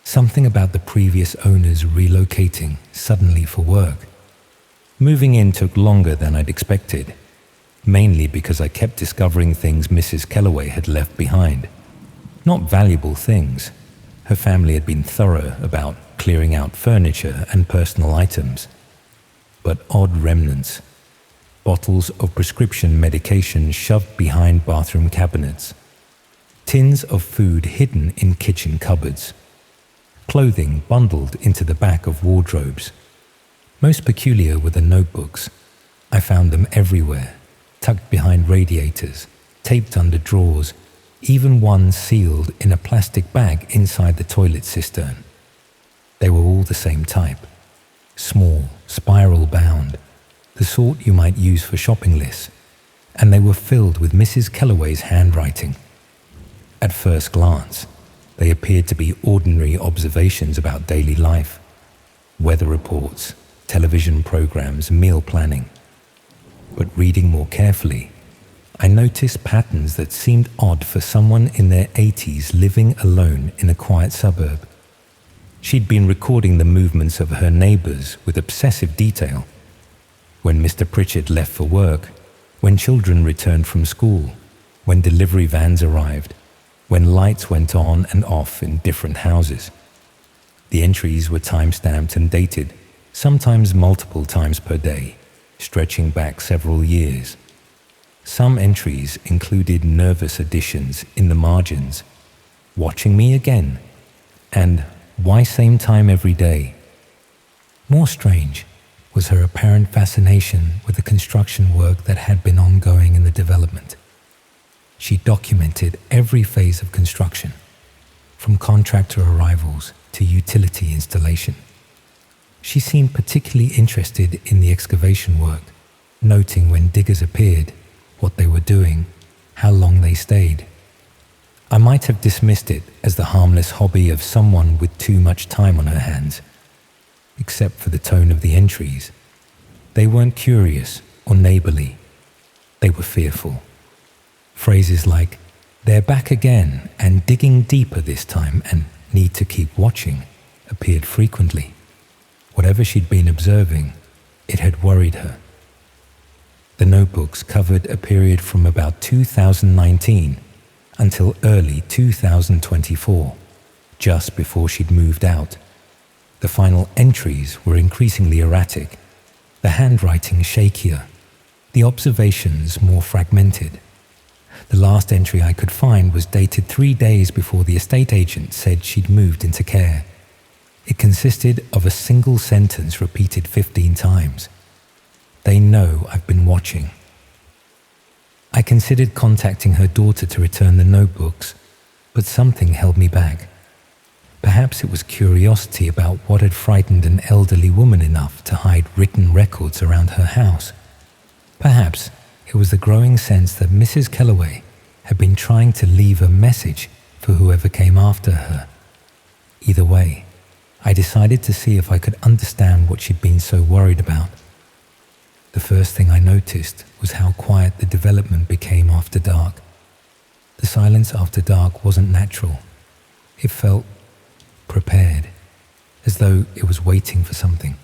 A: Something about the previous owners relocating suddenly for work. Moving in took longer than I'd expected, mainly because I kept discovering things Mrs. Kellaway had left behind. Not valuable things. Her family had been thorough about clearing out furniture and personal items, but odd remnants. Bottles of prescription medication shoved behind bathroom cabinets. Tins of food hidden in kitchen cupboards. Clothing bundled into the back of wardrobes. Most peculiar were the notebooks. I found them everywhere, tucked behind radiators, taped under drawers, even one sealed in a plastic bag inside the toilet cistern. They were all the same type. Small, spiral-bound, the sort you might use for shopping lists, and they were filled with Mrs. Kellaway's handwriting. At first glance, they appeared to be ordinary observations about daily life, weather reports, television programs, meal planning. But reading more carefully, I noticed patterns that seemed odd for someone in their 80s living alone in a quiet suburb. She'd been recording the movements of her neighbours with obsessive detail. When Mr. Pritchard left for work, when children returned from school, when delivery vans arrived, when lights went on and off in different houses. The entries were time-stamped and dated, sometimes multiple times per day, stretching back several years. Some entries included nervous additions in the margins, watching me again, and why same time every day? More strange was her apparent fascination with the construction work that had been ongoing in the development. She documented every phase of construction, from contractor arrivals to utility installation. She seemed particularly interested in the excavation work, noting when diggers appeared, what they were doing, how long they stayed. I might have dismissed it as the harmless hobby of someone with too much time on her hands, except for the tone of the entries. They weren't curious or neighbourly. They were fearful. Phrases like, "They're back again and digging deeper this time and need to keep watching," appeared frequently. Whatever she'd been observing, it had worried her. The notebooks covered a period from about 2019 until early 2024, just before she'd moved out. The final entries were increasingly erratic, the handwriting shakier, the observations more fragmented. The last entry I could find was dated 3 days before the estate agent said she'd moved into care. It consisted of a single sentence repeated 15 times. "They know I've been watching." I considered contacting her daughter to return the notebooks, but something held me back. Perhaps it was curiosity about what had frightened an elderly woman enough to hide written records around her house. Perhaps it was the growing sense that Mrs. Kellaway had been trying to leave a message for whoever came after her. Either way, I decided to see if I could understand what she'd been so worried about. The first thing I noticed was how quiet the development became after dark. The silence after dark wasn't natural. It felt prepared, as though it was waiting for something.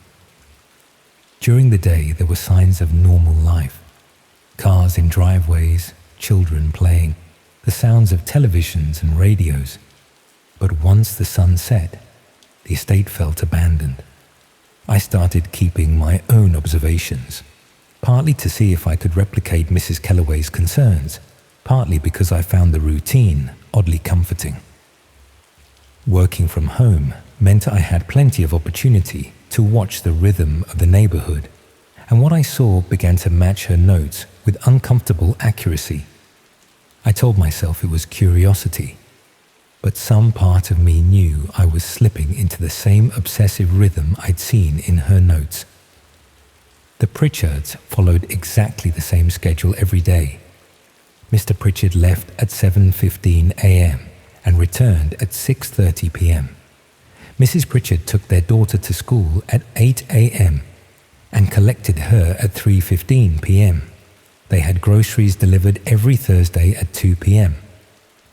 A: During the day, there were signs of normal life. Cars in driveways, children playing, the sounds of televisions and radios. But once the sun set, the estate felt abandoned. I started keeping my own observations, partly to see if I could replicate Mrs. Kellaway's concerns, partly because I found the routine oddly comforting. Working from home meant I had plenty of opportunity to watch the rhythm of the neighborhood, and what I saw began to match her notes with uncomfortable accuracy. I told myself it was curiosity, but some part of me knew I was slipping into the same obsessive rhythm I'd seen in her notes. The Pritchards followed exactly the same schedule every day. Mr. Pritchard left at 7:15 a.m. and returned at 6:30 p.m. Mrs. Pritchard took their daughter to school at 8 a.m. and collected her at 3:15 p.m. They had groceries delivered every Thursday at 2 p.m.,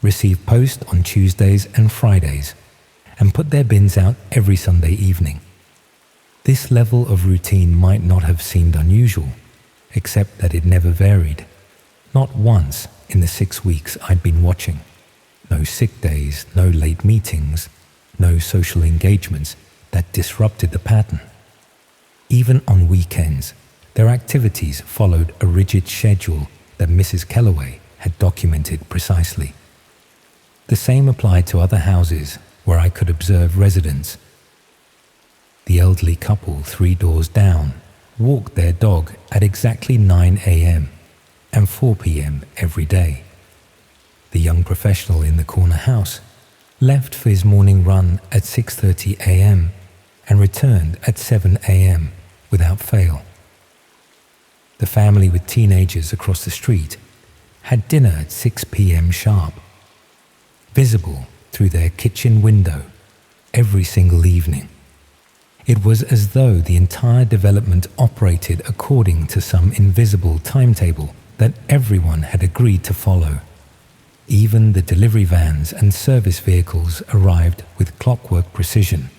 A: received post on Tuesdays and Fridays, and put their bins out every Sunday evening. This level of routine might not have seemed unusual, except that it never varied. Not once in the 6 weeks I'd been watching. No sick days, no late meetings, no social engagements that disrupted the pattern. Even on weekends, their activities followed a rigid schedule that Mrs. Kellaway had documented precisely. The same applied to other houses where I could observe residents. The elderly couple 3 doors down walked their dog at exactly 9 a.m. and 4 p.m. every day. The young professional in the corner house left for his morning run at 6:30 a.m. and returned at 7 a.m. without fail. The family with teenagers across the street had dinner at 6 p.m. sharp, visible through their kitchen window every single evening. It was as though the entire development operated according to some invisible timetable that everyone had agreed to follow. Even the delivery vans and service vehicles arrived with clockwork precision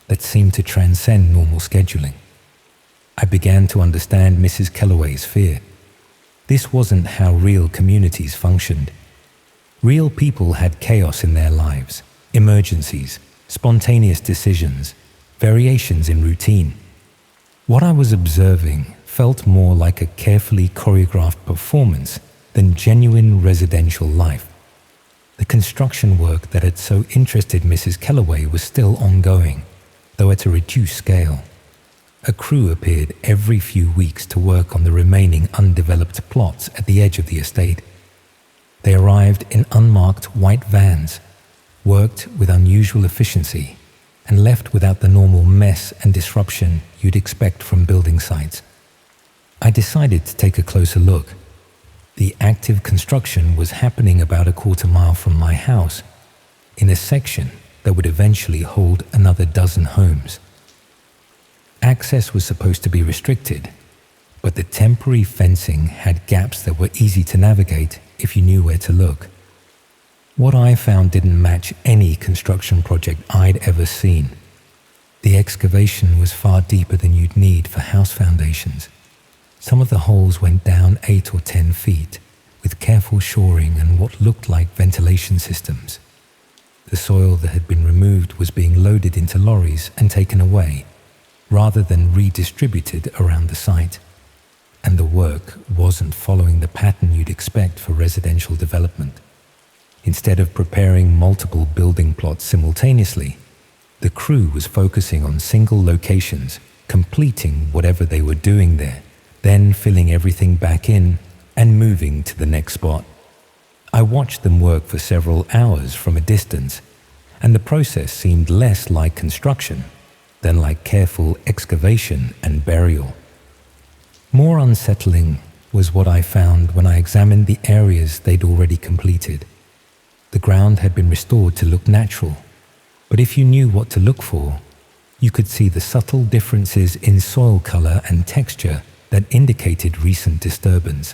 A: that seemed to transcend normal scheduling. I began to understand Mrs. Kellaway's fear. This wasn't how real communities functioned. Real people had chaos in their lives, emergencies, spontaneous decisions, variations in routine. What I was observing felt more like a carefully choreographed performance than genuine residential life. The construction work that had so interested Mrs. Kellaway was still ongoing, though at a reduced scale. A crew appeared every few weeks to work on the remaining undeveloped plots at the edge of the estate. They arrived in unmarked white vans, worked with unusual efficiency, and left without the normal mess and disruption you'd expect from building sites. I decided to take a closer look. The active construction was happening about a quarter mile from my house, in a section that would eventually hold another dozen homes. Access was supposed to be restricted, but the temporary fencing had gaps that were easy to navigate if you knew where to look. What I found didn't match any construction project I'd ever seen. The excavation was far deeper than you'd need for house foundations. Some of the holes went down 8 or 10 feet, with careful shoring and what looked like ventilation systems. The soil that had been removed was being loaded into lorries and taken away, rather than redistributed around the site. And the work wasn't following the pattern you'd expect for residential development. Instead of preparing multiple building plots simultaneously, the crew was focusing on single locations, completing whatever they were doing there, then filling everything back in and moving to the next spot. I watched them work for several hours from a distance, and the process seemed less like construction than like careful excavation and burial. More unsettling was what I found when I examined the areas they'd already completed. The ground had been restored to look natural, but if you knew what to look for, you could see the subtle differences in soil color and texture that indicated recent disturbance.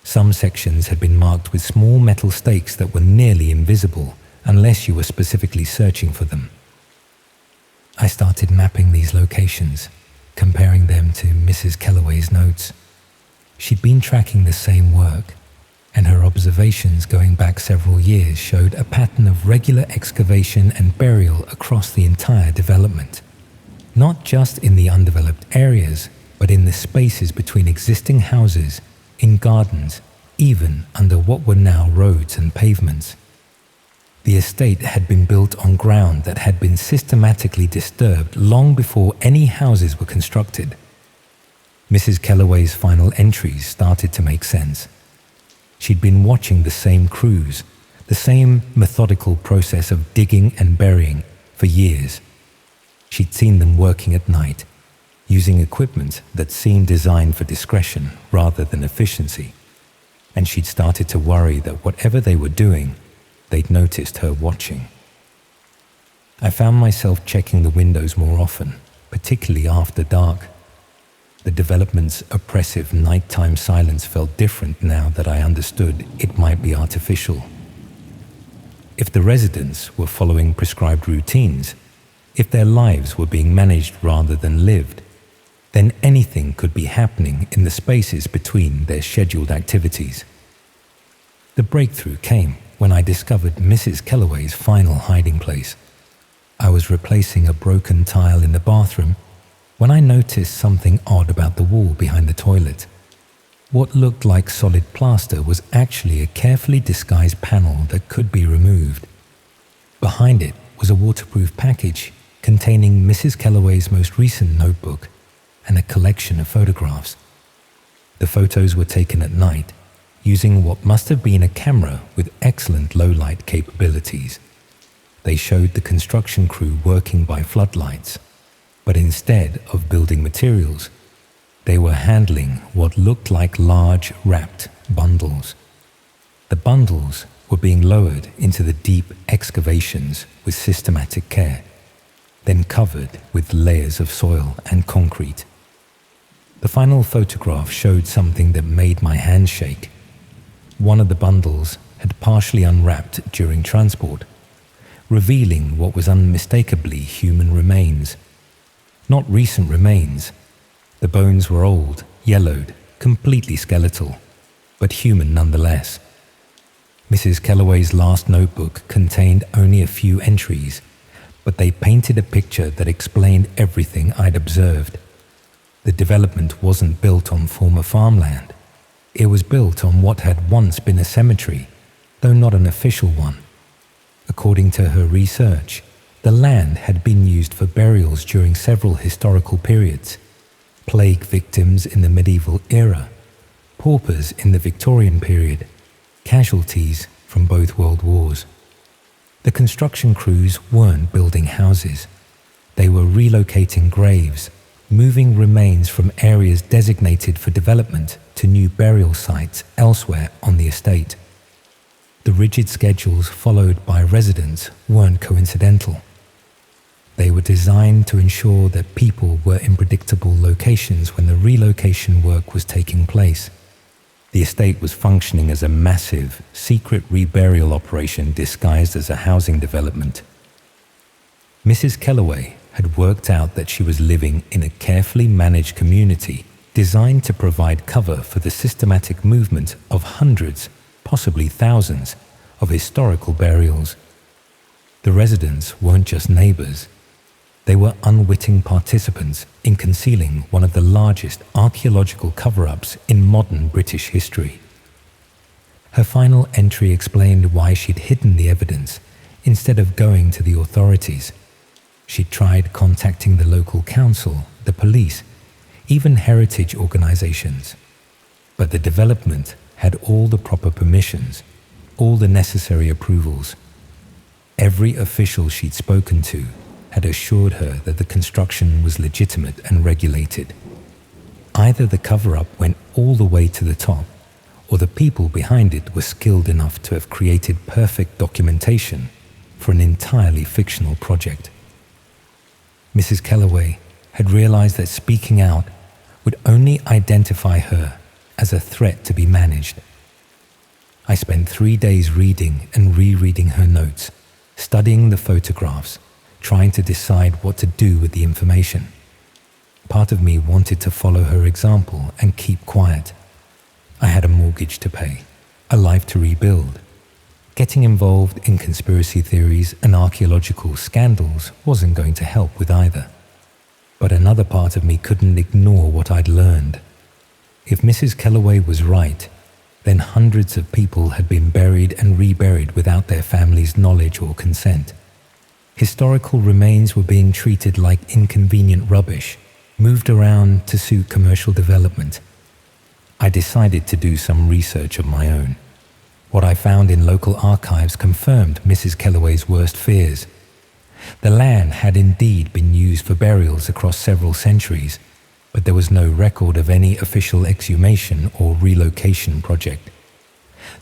A: Some sections had been marked with small metal stakes that were nearly invisible unless you were specifically searching for them. I started mapping these locations, comparing them to Mrs. Kellaway's notes. She'd been tracking the same work, and her observations going back several years showed a pattern of regular excavation and burial across the entire development. Not just in the undeveloped areas, but in the spaces between existing houses, in gardens, even under what were now roads and pavements. The estate had been built on ground that had been systematically disturbed long before any houses were constructed. Mrs. Kellaway's final entries started to make sense. She'd been watching the same crews, the same methodical process of digging and burying for years. She'd seen them working at night, using equipment that seemed designed for discretion rather than efficiency, and she'd started to worry that whatever they were doing, they'd noticed her watching. I found myself checking the windows more often, particularly after dark. The development's oppressive nighttime silence felt different now that I understood it might be artificial. If the residents were following prescribed routines, if their lives were being managed rather than lived, then anything could be happening in the spaces between their scheduled activities. The breakthrough came when I discovered Mrs. Kellaway's final hiding place. I was replacing a broken tile in the bathroom when I noticed something odd about the wall behind the toilet. What looked like solid plaster was actually a carefully disguised panel that could be removed. Behind it was a waterproof package containing Mrs. Kellaway's most recent notebook and a collection of photographs. The photos were taken at night, using what must have been a camera with excellent low-light capabilities. They showed the construction crew working by floodlights, but instead of building materials, they were handling what looked like large wrapped bundles. The bundles were being lowered into the deep excavations with systematic care, then covered with layers of soil and concrete. The final photograph showed something that made my hands shake. One of the bundles had partially unwrapped during transport, revealing what was unmistakably human remains. Not recent remains. The bones were old, yellowed, completely skeletal, but human nonetheless. Mrs. Kellaway's last notebook contained only a few entries, but they painted a picture that explained everything I'd observed. The development wasn't built on former farmland. It was built on what had once been a cemetery, though not an official one. According to her research, the land had been used for burials during several historical periods: plague victims in the medieval era, paupers in the Victorian period, casualties from both world wars. The construction crews weren't building houses. They were relocating graves, moving remains from areas designated for development to new burial sites elsewhere on the estate. The rigid schedules followed by residents weren't coincidental. They were designed to ensure that people were in predictable locations when the relocation work was taking place. The estate was functioning as a massive, secret reburial operation disguised as a housing development. Mrs. Kellaway had worked out that she was living in a carefully managed community designed to provide cover for the systematic movement of hundreds, possibly thousands, of historical burials. The residents weren't just neighbors. They were unwitting participants in concealing one of the largest archaeological cover-ups in modern British history. Her final entry explained why she'd hidden the evidence instead of going to the authorities. She'd tried contacting the local council, the police, even heritage organizations. But the development had all the proper permissions, all the necessary approvals. Every official she'd spoken to had assured her that the construction was legitimate and regulated. Either the cover-up went all the way to the top, or the people behind it were skilled enough to have created perfect documentation for an entirely fictional project. Mrs. Kellaway had realized that speaking out would only identify her as a threat to be managed. I spent 3 days reading and rereading her notes, studying the photographs, trying to decide what to do with the information. Part of me wanted to follow her example and keep quiet. I had a mortgage to pay, a life to rebuild. Getting involved in conspiracy theories and archaeological scandals wasn't going to help with either. But another part of me couldn't ignore what I'd learned. If Mrs. Kellaway was right, then hundreds of people had been buried and reburied without their family's knowledge or consent. Historical remains were being treated like inconvenient rubbish, moved around to suit commercial development. I decided to do some research of my own. What I found in local archives confirmed Mrs. Kellaway's worst fears. The land had indeed been used for burials across several centuries, but there was no record of any official exhumation or relocation project.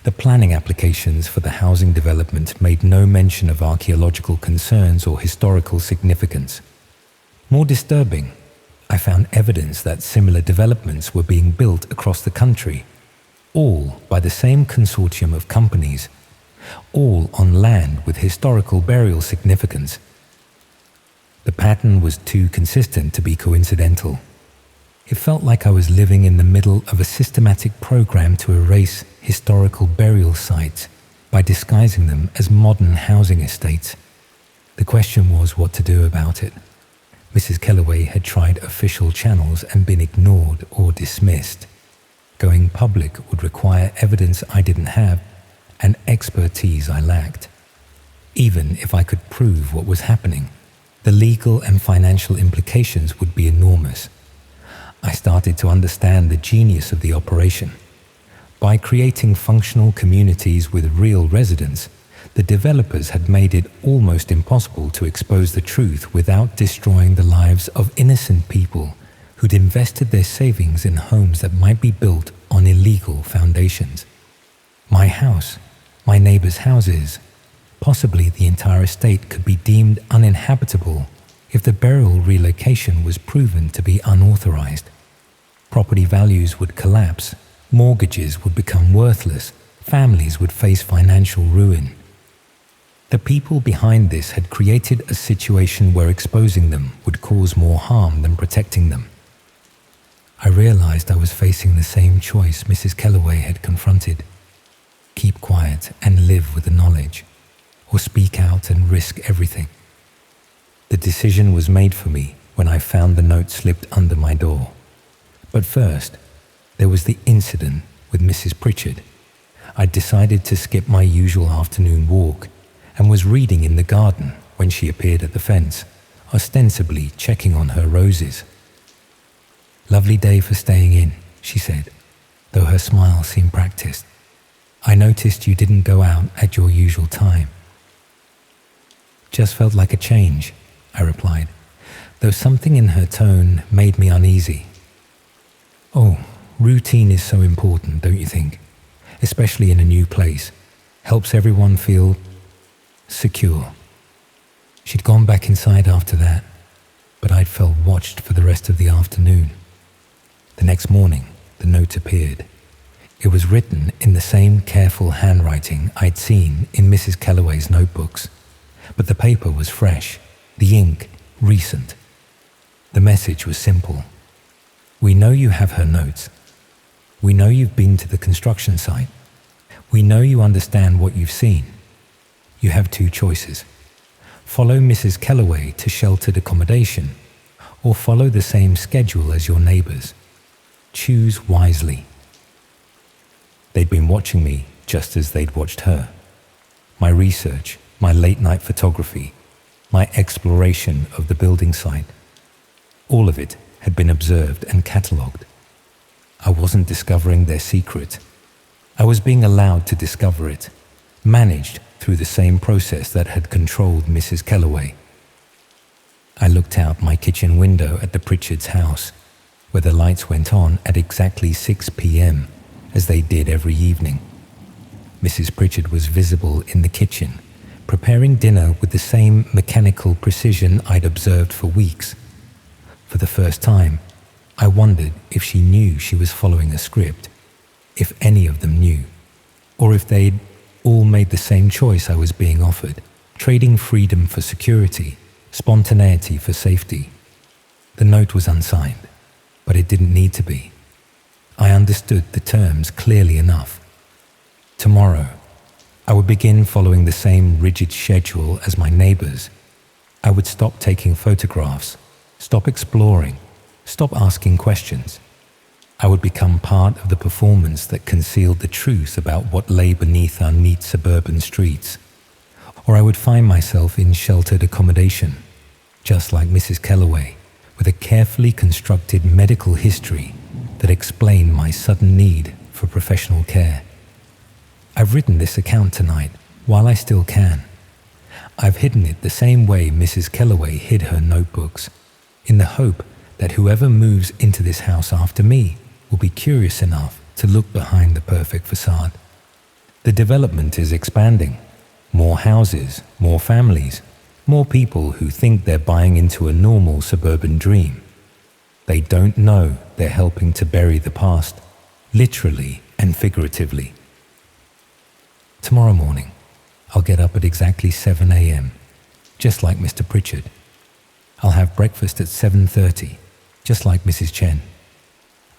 A: The planning applications for the housing development made no mention of archaeological concerns or historical significance. More disturbing, I found evidence that similar developments were being built across the country, all by the same consortium of companies, all on land with historical burial significance. The pattern was too consistent to be coincidental. It felt like I was living in the middle of a systematic program to erase historical burial sites by disguising them as modern housing estates. The question was what to do about it. Mrs. Kellaway had tried official channels and been ignored or dismissed. Going public would require evidence I didn't have and expertise I lacked. Even if I could prove what was happening, the legal and financial implications would be enormous. I started to understand the genius of the operation. By creating functional communities with real residents, the developers had made it almost impossible to expose the truth without destroying the lives of innocent people who'd invested their savings in homes that might be built on illegal foundations. My house, my neighbors' houses, possibly the entire estate could be deemed uninhabitable if the burial relocation was proven to be unauthorized. Property values would collapse, mortgages would become worthless, families would face financial ruin. The people behind this had created a situation where exposing them would cause more harm than protecting them. I realized I was facing the same choice Mrs. Kellaway had confronted. Keep quiet and live with the knowledge, or speak out and risk everything. The decision was made for me when I found the note slipped under my door. But first, there was the incident with Mrs. Pritchard. I decided to skip my usual afternoon walk and was reading in the garden when she appeared at the fence, ostensibly checking on her roses. "Lovely day for staying in," she said, though her smile seemed practiced. "I noticed you didn't go out at your usual time." "Just felt like a change," I replied, though something in her tone made me uneasy. "Oh, routine is so important, don't you think? Especially in a new place. Helps everyone feel secure." She'd gone back inside after that, but I'd felt watched for the rest of the afternoon. The next morning, the note appeared. It was written in the same careful handwriting I'd seen in Mrs. Kellaway's notebooks, but the paper was fresh, the ink recent. The message was simple. We know you have her notes. We know you've been to the construction site. We know you understand what you've seen. You have two choices. Follow Mrs. Kellaway to sheltered accommodation, or follow the same schedule as your neighbors. Choose wisely. They'd been watching me just as they'd watched her. My research, my late-night photography, my exploration of the building site, all of it had been observed and catalogued. I wasn't discovering their secret. I was being allowed to discover it, managed through the same process that had controlled Mrs. Kellaway. I looked out my kitchen window at the Pritchards' house, where the lights went on at exactly 6 p.m., as they did every evening. Mrs. Pritchard was visible in the kitchen, preparing dinner with the same mechanical precision I'd observed for weeks. For the first time, I wondered if she knew she was following a script, if any of them knew, or if they'd all made the same choice I was being offered, trading freedom for security, spontaneity for safety. The note was unsigned, but it didn't need to be. I understood the terms clearly enough. Tomorrow, I would begin following the same rigid schedule as my neighbors. I would stop taking photographs, stop exploring, stop asking questions. I would become part of the performance that concealed the truth about what lay beneath our neat suburban streets. Or I would find myself in sheltered accommodation, just like Mrs. Kellaway, with a carefully constructed medical history that explained my sudden need for professional care. I've written this account tonight while I still can. I've hidden it the same way Mrs. Kellaway hid her notebooks, in the hope that whoever moves into this house after me will be curious enough to look behind the perfect facade. The development is expanding. More houses, more families, more people who think they're buying into a normal suburban dream. They don't know they're helping to bury the past, literally and figuratively. Tomorrow morning, I'll get up at exactly 7 a.m., just like Mr. Pritchard. I'll have breakfast at 7:30, just like Mrs. Chen.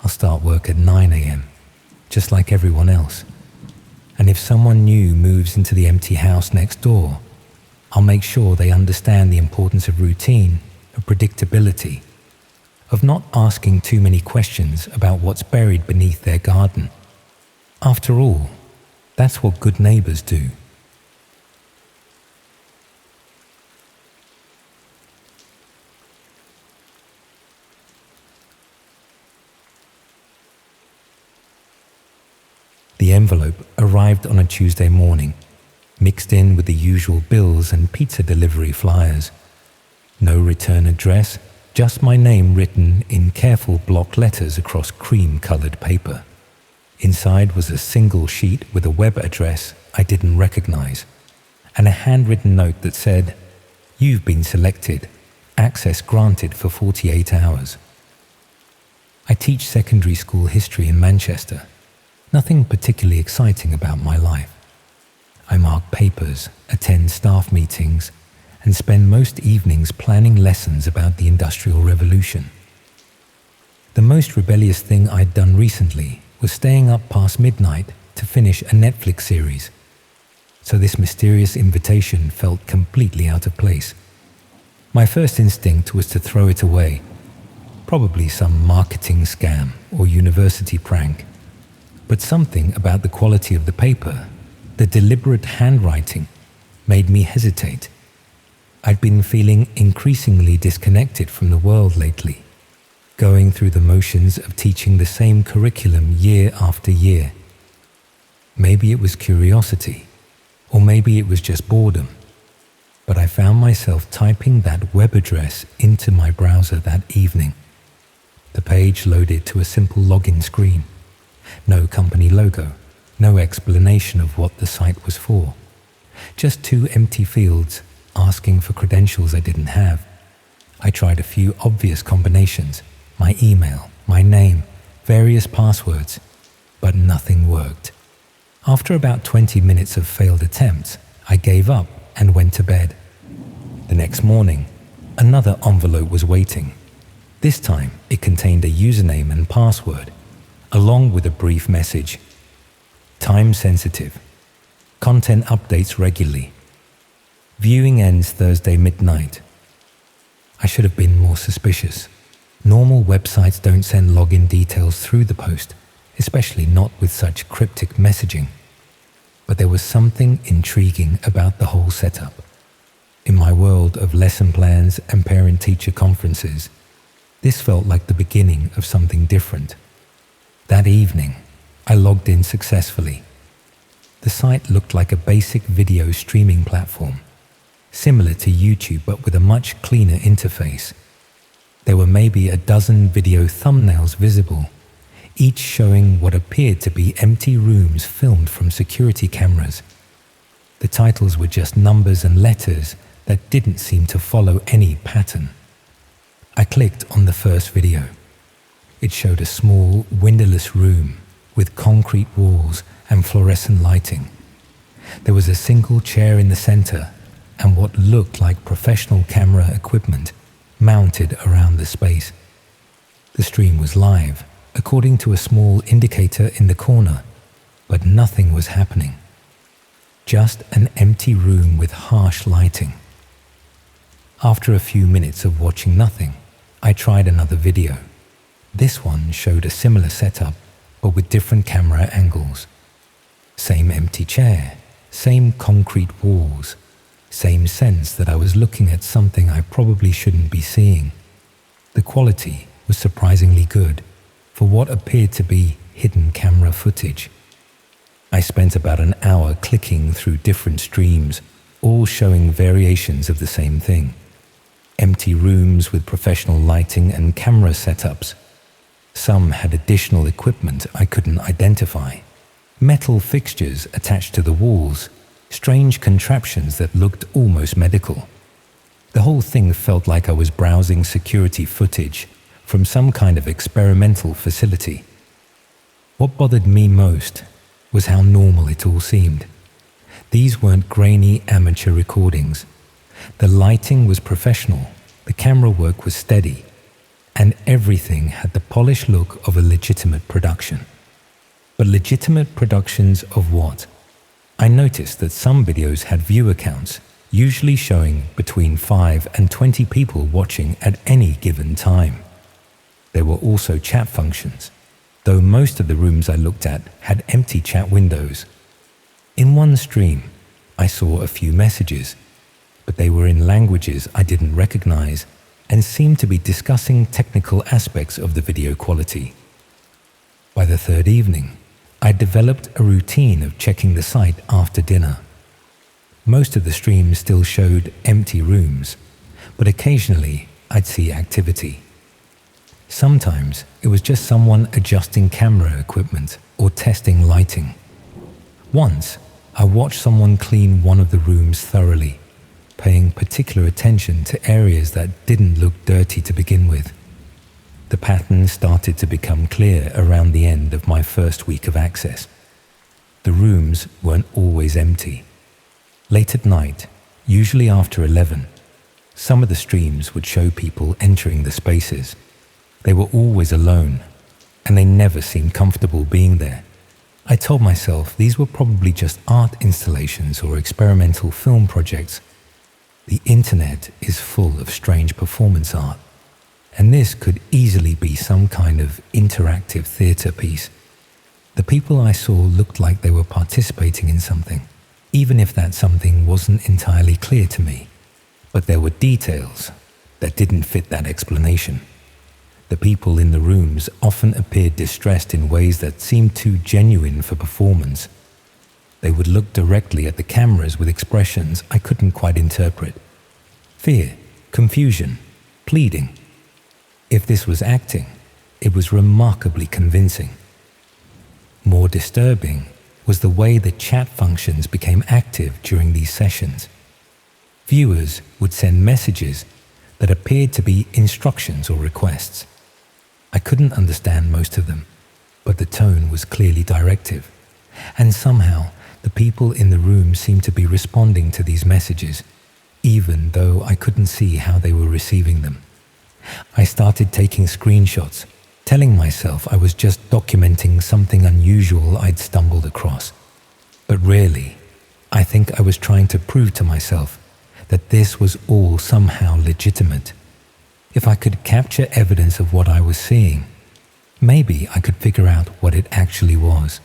A: I'll start work at 9 a.m., just like everyone else. And if someone new moves into the empty house next door, I'll make sure they understand the importance of routine, of predictability, of not asking too many questions about what's buried beneath their garden. After all, that's what good neighbors do. The envelope arrived on a Tuesday morning, mixed in with the usual bills and pizza delivery flyers. No return address, just my name written in careful block letters across cream-colored paper. Inside was a single sheet with a web address I didn't recognize, and a handwritten note that said, "You've been selected. Access granted for 48 hours." I teach secondary school history in Manchester. Nothing particularly exciting about my life. I mark papers, attend staff meetings, and spend most evenings planning lessons about the Industrial Revolution. The most rebellious thing I'd done recently was staying up past midnight to finish a Netflix series, so this mysterious invitation felt completely out of place. My first instinct was to throw it away, probably some marketing scam or university prank. But something about the quality of the paper, the deliberate handwriting, made me hesitate. I'd been feeling increasingly disconnected from the world lately, going through the motions of teaching the same curriculum year after year. Maybe it was curiosity, or maybe it was just boredom, but I found myself typing that web address into my browser that evening. The page loaded to a simple login screen. No company logo, no explanation of what the site was for. Just 2 empty fields asking for credentials I didn't have. I tried a few obvious combinations, my email, my name, various passwords, but nothing worked. After about 20 minutes of failed attempts, I gave up and went to bed. The next morning, another envelope was waiting. This time, it contained a username and password, along with a brief message. Time sensitive. Content updates regularly. Viewing ends Thursday midnight. I should have been more suspicious. Normal websites don't send login details through the post, especially not with such cryptic messaging. But there was something intriguing about the whole setup. In my world of lesson plans and parent-teacher conferences, this felt like the beginning of something different. That evening, I logged in successfully. The site looked like a basic video streaming platform, similar to YouTube but with a much cleaner interface. There were maybe a dozen video thumbnails visible, each showing what appeared to be empty rooms filmed from security cameras. The titles were just numbers and letters that didn't seem to follow any pattern. I clicked on the first video. It showed a small, windowless room with concrete walls and fluorescent lighting. There was a single chair in the center and what looked like professional camera equipment mounted around the space. The stream was live, according to a small indicator in the corner, but nothing was happening. Just an empty room with harsh lighting. After a few minutes of watching nothing, I tried another video. This one showed a similar setup, but with different camera angles. Same empty chair, same concrete walls, same sense that I was looking at something I probably shouldn't be seeing. The quality was surprisingly good for what appeared to be hidden camera footage. I spent about an hour clicking through different streams, all showing variations of the same thing. Empty rooms with professional lighting and camera setups. Some had additional equipment I couldn't identify. Metal fixtures attached to the walls, strange contraptions that looked almost medical. The whole thing felt like I was browsing security footage from some kind of experimental facility. What bothered me most was how normal it all seemed. These weren't grainy amateur recordings. The lighting was professional, the camera work was steady, and everything had the polished look of a legitimate production. But legitimate productions of what? I noticed that some videos had viewer counts, usually showing between 5 and 20 people watching at any given time. There were also chat functions, though most of the rooms I looked at had empty chat windows. In one stream, I saw a few messages, but they were in languages I didn't recognize and seemed to be discussing technical aspects of the video quality. By the third evening, I developed a routine of checking the site after dinner. Most of the streams still showed empty rooms, but occasionally I'd see activity. Sometimes it was just someone adjusting camera equipment or testing lighting. Once, I watched someone clean one of the rooms thoroughly, paying particular attention to areas that didn't look dirty to begin with. The pattern started to become clear around the end of my first week of access. The rooms weren't always empty. Late at night, usually after 11, some of the streams would show people entering the spaces. They were always alone, and they never seemed comfortable being there. I told myself these were probably just art installations or experimental film projects. The internet is full of strange performance art, and this could easily be some kind of interactive theatre piece. The people I saw looked like they were participating in something, even if that something wasn't entirely clear to me. But there were details that didn't fit that explanation. The people in the rooms often appeared distressed in ways that seemed too genuine for performance. They would look directly at the cameras with expressions I couldn't quite interpret. Fear, confusion, pleading. If this was acting, it was remarkably convincing. More disturbing was the way the chat functions became active during these sessions. Viewers would send messages that appeared to be instructions or requests. I couldn't understand most of them, but the tone was clearly directive, and somehow the people in the room seemed to be responding to these messages, even though I couldn't see how they were receiving them. I started taking screenshots, telling myself I was just documenting something unusual I'd stumbled across. But really, I think I was trying to prove to myself that this was all somehow legitimate. If I could capture evidence of what I was seeing, maybe I could figure out what it actually was.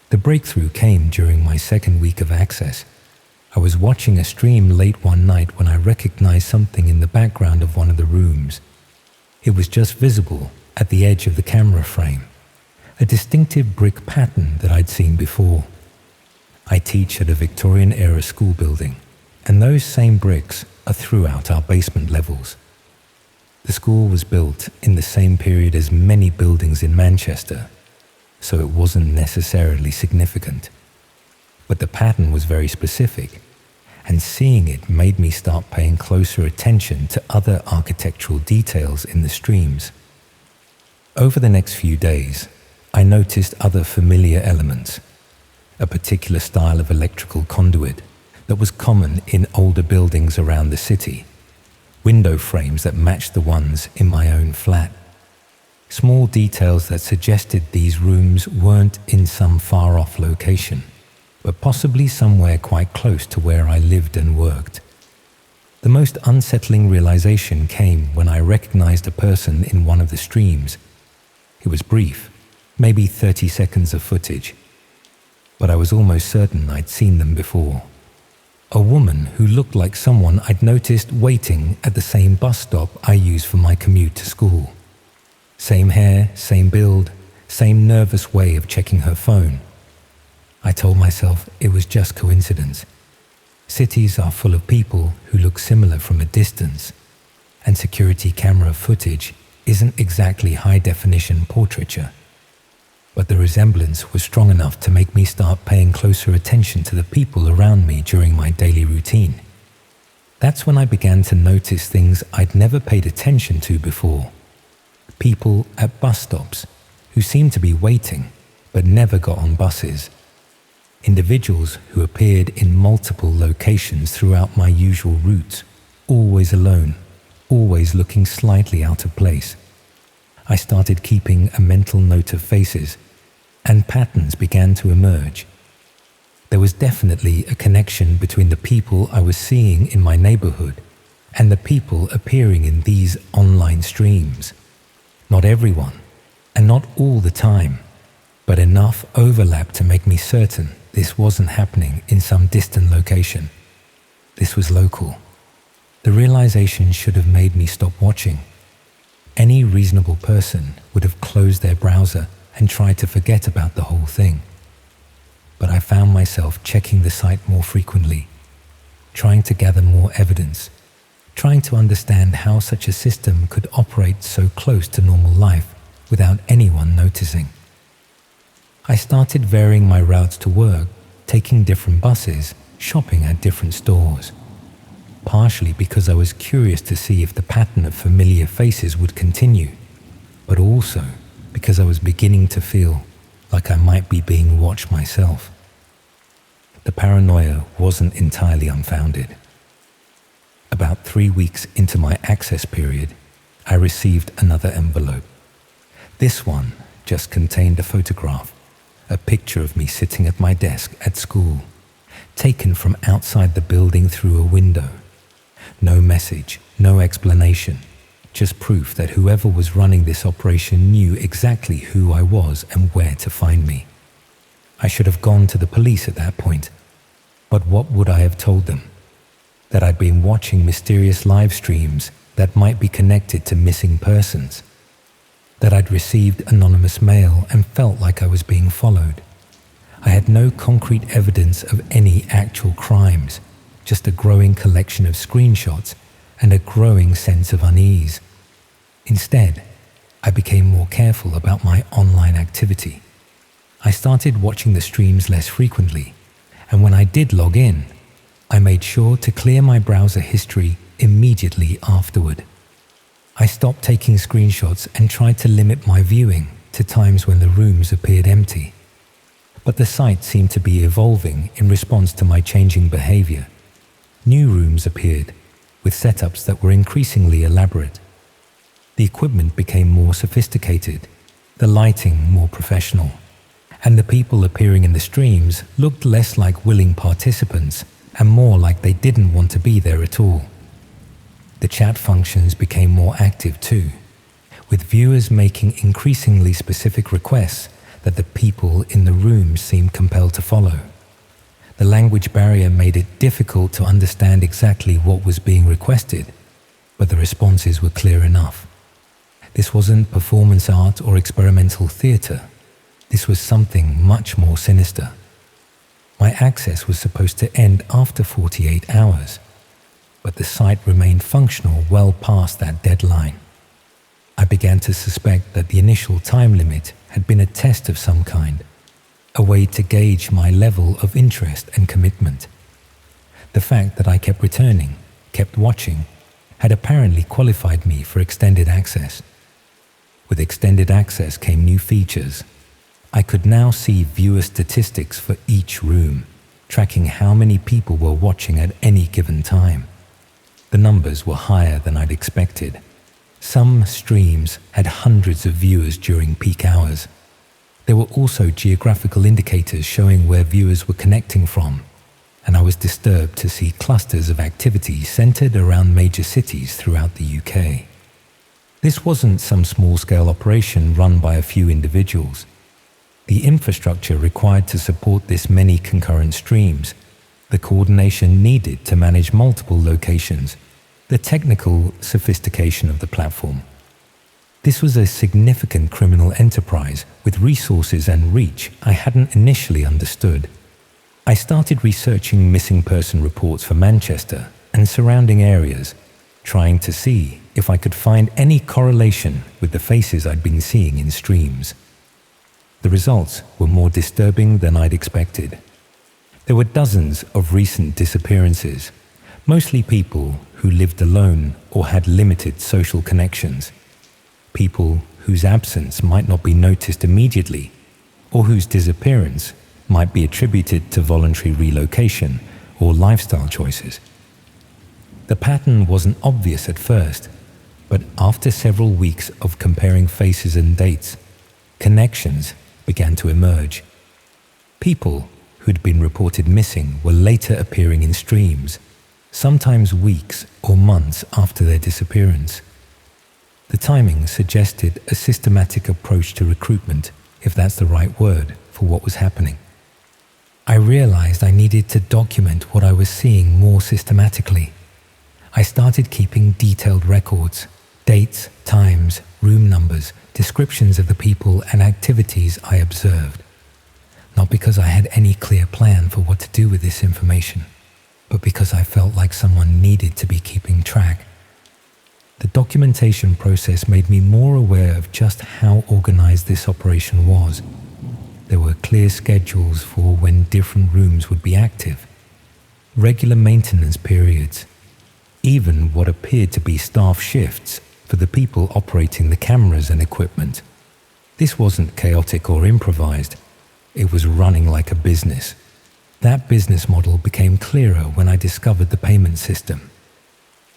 A: The breakthrough came during my second week of access. I was watching a stream late one night when I recognized something in the background of one of the rooms. It was just visible at the edge of the camera frame, a distinctive brick pattern that I'd seen before. I teach at a Victorian-era school building, and those same bricks are throughout our basement levels. The school was built in the same period as many buildings in Manchester, so it wasn't necessarily significant. But the pattern was very specific, and seeing it made me start paying closer attention to other architectural details in the streams. Over the next few days, I noticed other familiar elements, a particular style of electrical conduit that was common in older buildings around the city, window frames that matched the ones in my own flat, small details that suggested these rooms weren't in some far-off location, but possibly somewhere quite close to where I lived and worked. The most unsettling realization came when I recognized a person in one of the streams. It was brief, maybe 30 seconds of footage, but I was almost certain I'd seen them before. A woman who looked like someone I'd noticed waiting at the same bus stop I use for my commute to school. Same hair, same build, same nervous way of checking her phone. I told myself it was just coincidence. Cities are full of people who look similar from a distance, and security camera footage isn't exactly high-definition portraiture. But the resemblance was strong enough to make me start paying closer attention to the people around me during my daily routine. That's when I began to notice things I'd never paid attention to before. People at bus stops who seemed to be waiting but never got on buses. Individuals who appeared in multiple locations throughout my usual routes, always alone, always looking slightly out of place. I started keeping a mental note of faces, and patterns began to emerge. There was definitely a connection between the people I was seeing in my neighborhood and the people appearing in these online streams. Not everyone, and not all the time, but enough overlap to make me certain this wasn't happening in some distant location. This was local. The realization should have made me stop watching. Any reasonable person would have closed their browser and tried to forget about the whole thing. But I found myself checking the site more frequently, trying to gather more evidence, trying to understand how such a system could operate so close to normal life without anyone noticing. I started varying my routes to work, taking different buses, shopping at different stores. Partially because I was curious to see if the pattern of familiar faces would continue, but also because I was beginning to feel like I might be being watched myself. The paranoia wasn't entirely unfounded. About 3 weeks into my access period, I received another envelope. This one just contained a photograph, a picture of me sitting at my desk at school, taken from outside the building through a window. No message, no explanation, just proof that whoever was running this operation knew exactly who I was and where to find me. I should have gone to the police at that point, but what would I have told them? That I'd been watching mysterious live streams that might be connected to missing persons, that I'd received anonymous mail and felt like I was being followed. I had no concrete evidence of any actual crimes, just a growing collection of screenshots and a growing sense of unease. Instead, I became more careful about my online activity. I started watching the streams less frequently, and when I did log in, I made sure to clear my browser history immediately afterward. I stopped taking screenshots and tried to limit my viewing to times when the rooms appeared empty. But the site seemed to be evolving in response to my changing behavior. New rooms appeared, with setups that were increasingly elaborate, The equipment became more sophisticated, the lighting more professional, and the people appearing in the streams looked less like willing participants and more like they didn't want to be there at all. The chat functions became more active too, with viewers making increasingly specific requests that the people in the room seemed compelled to follow. The language barrier made it difficult to understand exactly what was being requested, but the responses were clear enough. This wasn't performance art or experimental theatre. This was something much more sinister. My access was supposed to end after 48 hours, but the site remained functional well past that deadline. I began to suspect that the initial time limit had been a test of some kind, a way to gauge my level of interest and commitment. The fact that I kept returning, kept watching, had apparently qualified me for extended access. With extended access came new features. I could now see viewer statistics for each room, tracking how many people were watching at any given time. The numbers were higher than I'd expected. Some streams had hundreds of viewers during peak hours. There were also geographical indicators showing where viewers were connecting from, and I was disturbed to see clusters of activity centered around major cities throughout the UK. This wasn't some small-scale operation run by a few individuals. The infrastructure required to support this many concurrent streams, the coordination needed to manage multiple locations, the technical sophistication of the platform. This was a significant criminal enterprise with resources and reach I hadn't initially understood. I started researching missing person reports for Manchester and surrounding areas, trying to see if I could find any correlation with the faces I'd been seeing in streams. The results were more disturbing than I'd expected. There were dozens of recent disappearances, mostly people who lived alone or had limited social connections, people whose absence might not be noticed immediately, or whose disappearance might be attributed to voluntary relocation or lifestyle choices. The pattern wasn't obvious at first, but after several weeks of comparing faces and dates, connections began to emerge. People who'd been reported missing were later appearing in streams, sometimes weeks or months after their disappearance. The timing suggested a systematic approach to recruitment, if that's the right word for what was happening. I realized I needed to document what I was seeing more systematically. I started keeping detailed records, dates, times, room numbers, descriptions of the people and activities I observed. Not because I had any clear plan for what to do with this information, but because I felt like someone needed to be keeping track. The documentation process made me more aware of just how organized this operation was. There were clear schedules for when different rooms would be active, regular maintenance periods, even what appeared to be staff shifts for the people operating the cameras and equipment. This wasn't chaotic or improvised. It was running like a business. That business model became clearer when I discovered the payment system.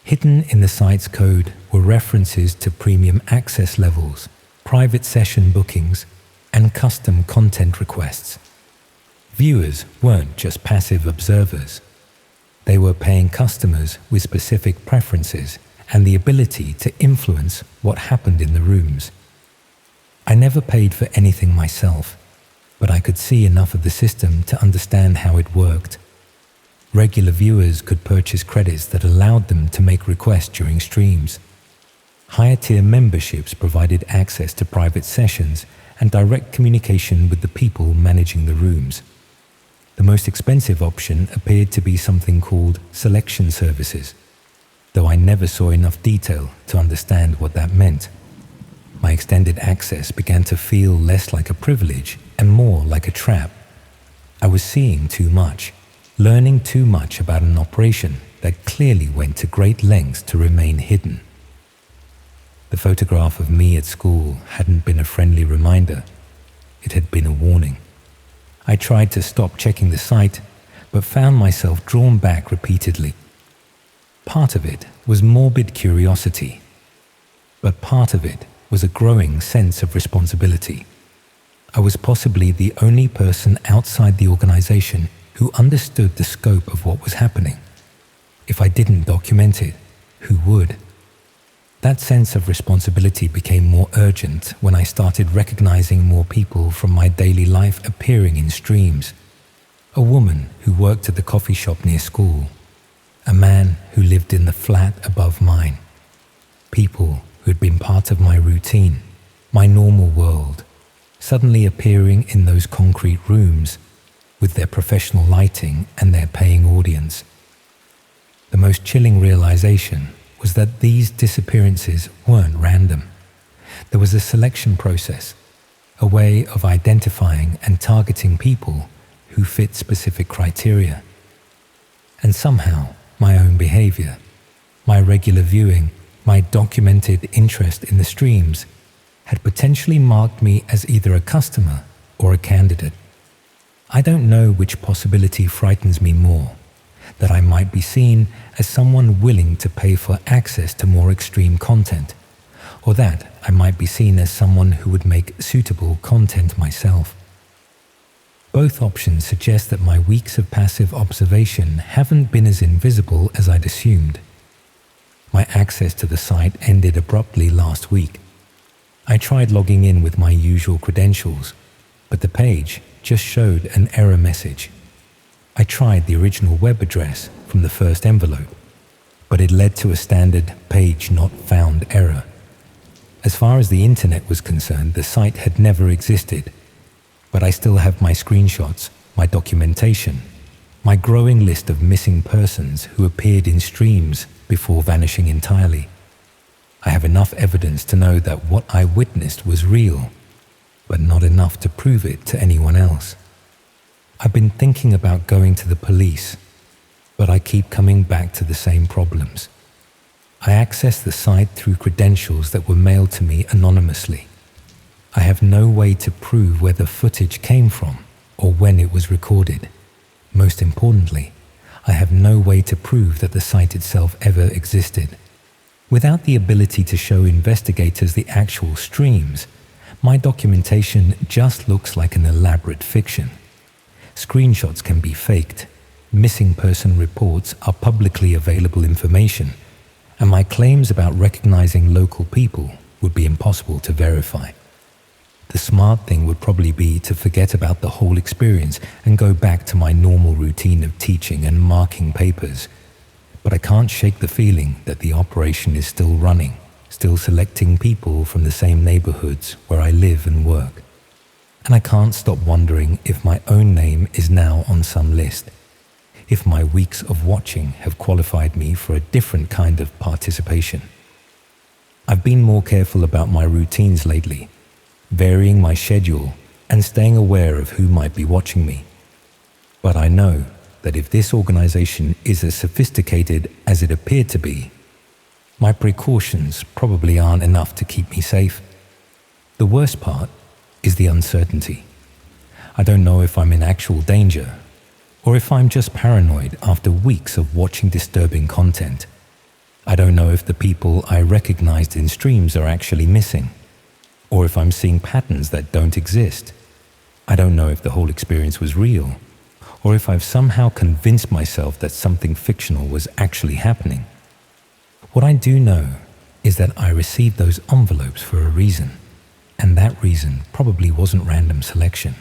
A: Hidden in the site's code were references to premium access levels, private session bookings, and custom content requests. Viewers weren't just passive observers. They were paying customers with specific preferences and the ability to influence what happened in the rooms. I never paid for anything myself, but I could see enough of the system to understand how it worked. Regular viewers could purchase credits that allowed them to make requests during streams. Higher-tier memberships provided access to private sessions and direct communication with the people managing the rooms. The most expensive option appeared to be something called selection services, though I never saw enough detail to understand what that meant. My extended access began to feel less like a privilege and more like a trap. I was seeing too much, learning too much about an operation that clearly went to great lengths to remain hidden. The photograph of me at school hadn't been a friendly reminder. It had been a warning. I tried to stop checking the site, but found myself drawn back repeatedly. Part of it was morbid curiosity. but part of it was a growing sense of responsibility. I was possibly the only person outside the organization who understood the scope of what was happening. If I didn't document it, who would? That sense of responsibility became more urgent when I started recognizing more people from my daily life appearing in streams. A woman who worked at the coffee shop near school. A man who lived in the flat above mine. People who had been part of my routine, my normal world, suddenly appearing in those concrete rooms with their professional lighting and their paying audience. The most chilling realization was that these disappearances weren't random. There was a selection process, a way of identifying and targeting people who fit specific criteria. And somehow, my own behavior, my regular viewing, my documented interest in the streams had potentially marked me as either a customer or a candidate. I don't know which possibility frightens me more, that I might be seen as someone willing to pay for access to more extreme content, or that I might be seen as someone who would make suitable content myself. Both options suggest that my weeks of passive observation haven't been as invisible as I'd assumed. My access to the site ended abruptly last week. I tried logging in with my usual credentials, but the page just showed an error message. I tried the original web address from the first envelope, but it led to a standard page not found error. As far as the internet was concerned, the site had never existed, but I still have my screenshots, my documentation, my growing list of missing persons who appeared in streams before vanishing entirely. I have enough evidence to know that what I witnessed was real, but not enough to prove it to anyone else. I've been thinking about going to the police, but I keep coming back to the same problems. I accessed the site through credentials that were mailed to me anonymously. I have no way to prove where the footage came from or when it was recorded. Most importantly, I have no way to prove that the site itself ever existed. Without the ability to show investigators the actual streams, my documentation just looks like an elaborate fiction. Screenshots can be faked, missing person reports are publicly available information, and my claims about recognizing local people would be impossible to verify. The smart thing would probably be to forget about the whole experience and go back to my normal routine of teaching and marking papers. But I can't shake the feeling that the operation is still running, still selecting people from the same neighborhoods where I live and work. And I can't stop wondering if my own name is now on some list, if my weeks of watching have qualified me for a different kind of participation. I've been more careful about my routines lately, varying my schedule and staying aware of who might be watching me. But I know that if this organization is as sophisticated as it appeared to be, my precautions probably aren't enough to keep me safe. The worst part is the uncertainty. I don't know if I'm in actual danger or if I'm just paranoid after weeks of watching disturbing content. I don't know if the people I recognized in streams are actually missing, or if I'm seeing patterns that don't exist. I don't know if the whole experience was real, or if I've somehow convinced myself that something fictional was actually happening. What I do know is that I received those envelopes for a reason, and that reason probably wasn't random selection.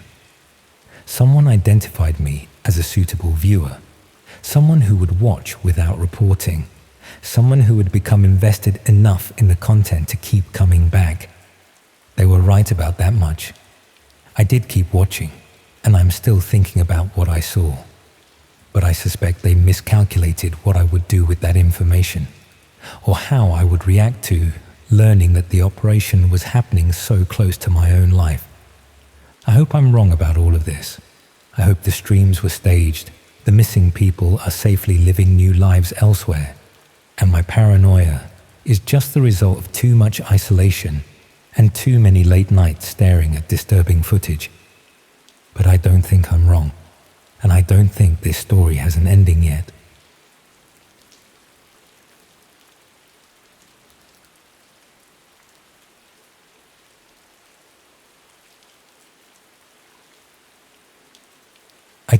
A: Someone identified me as a suitable viewer, someone who would watch without reporting, someone who would become invested enough in the content to keep coming back. They were right about that much. I did keep watching, and I'm still thinking about what I saw. But I suspect they miscalculated what I would do with that information, or how I would react to learning that the operation was happening so close to my own life. I hope I'm wrong about all of this. I hope the streams were staged, the missing people are safely living new lives elsewhere, and my paranoia is just the result of too much isolation and too many late nights staring at disturbing footage. But I don't think I'm wrong, and I don't think this story has an ending yet.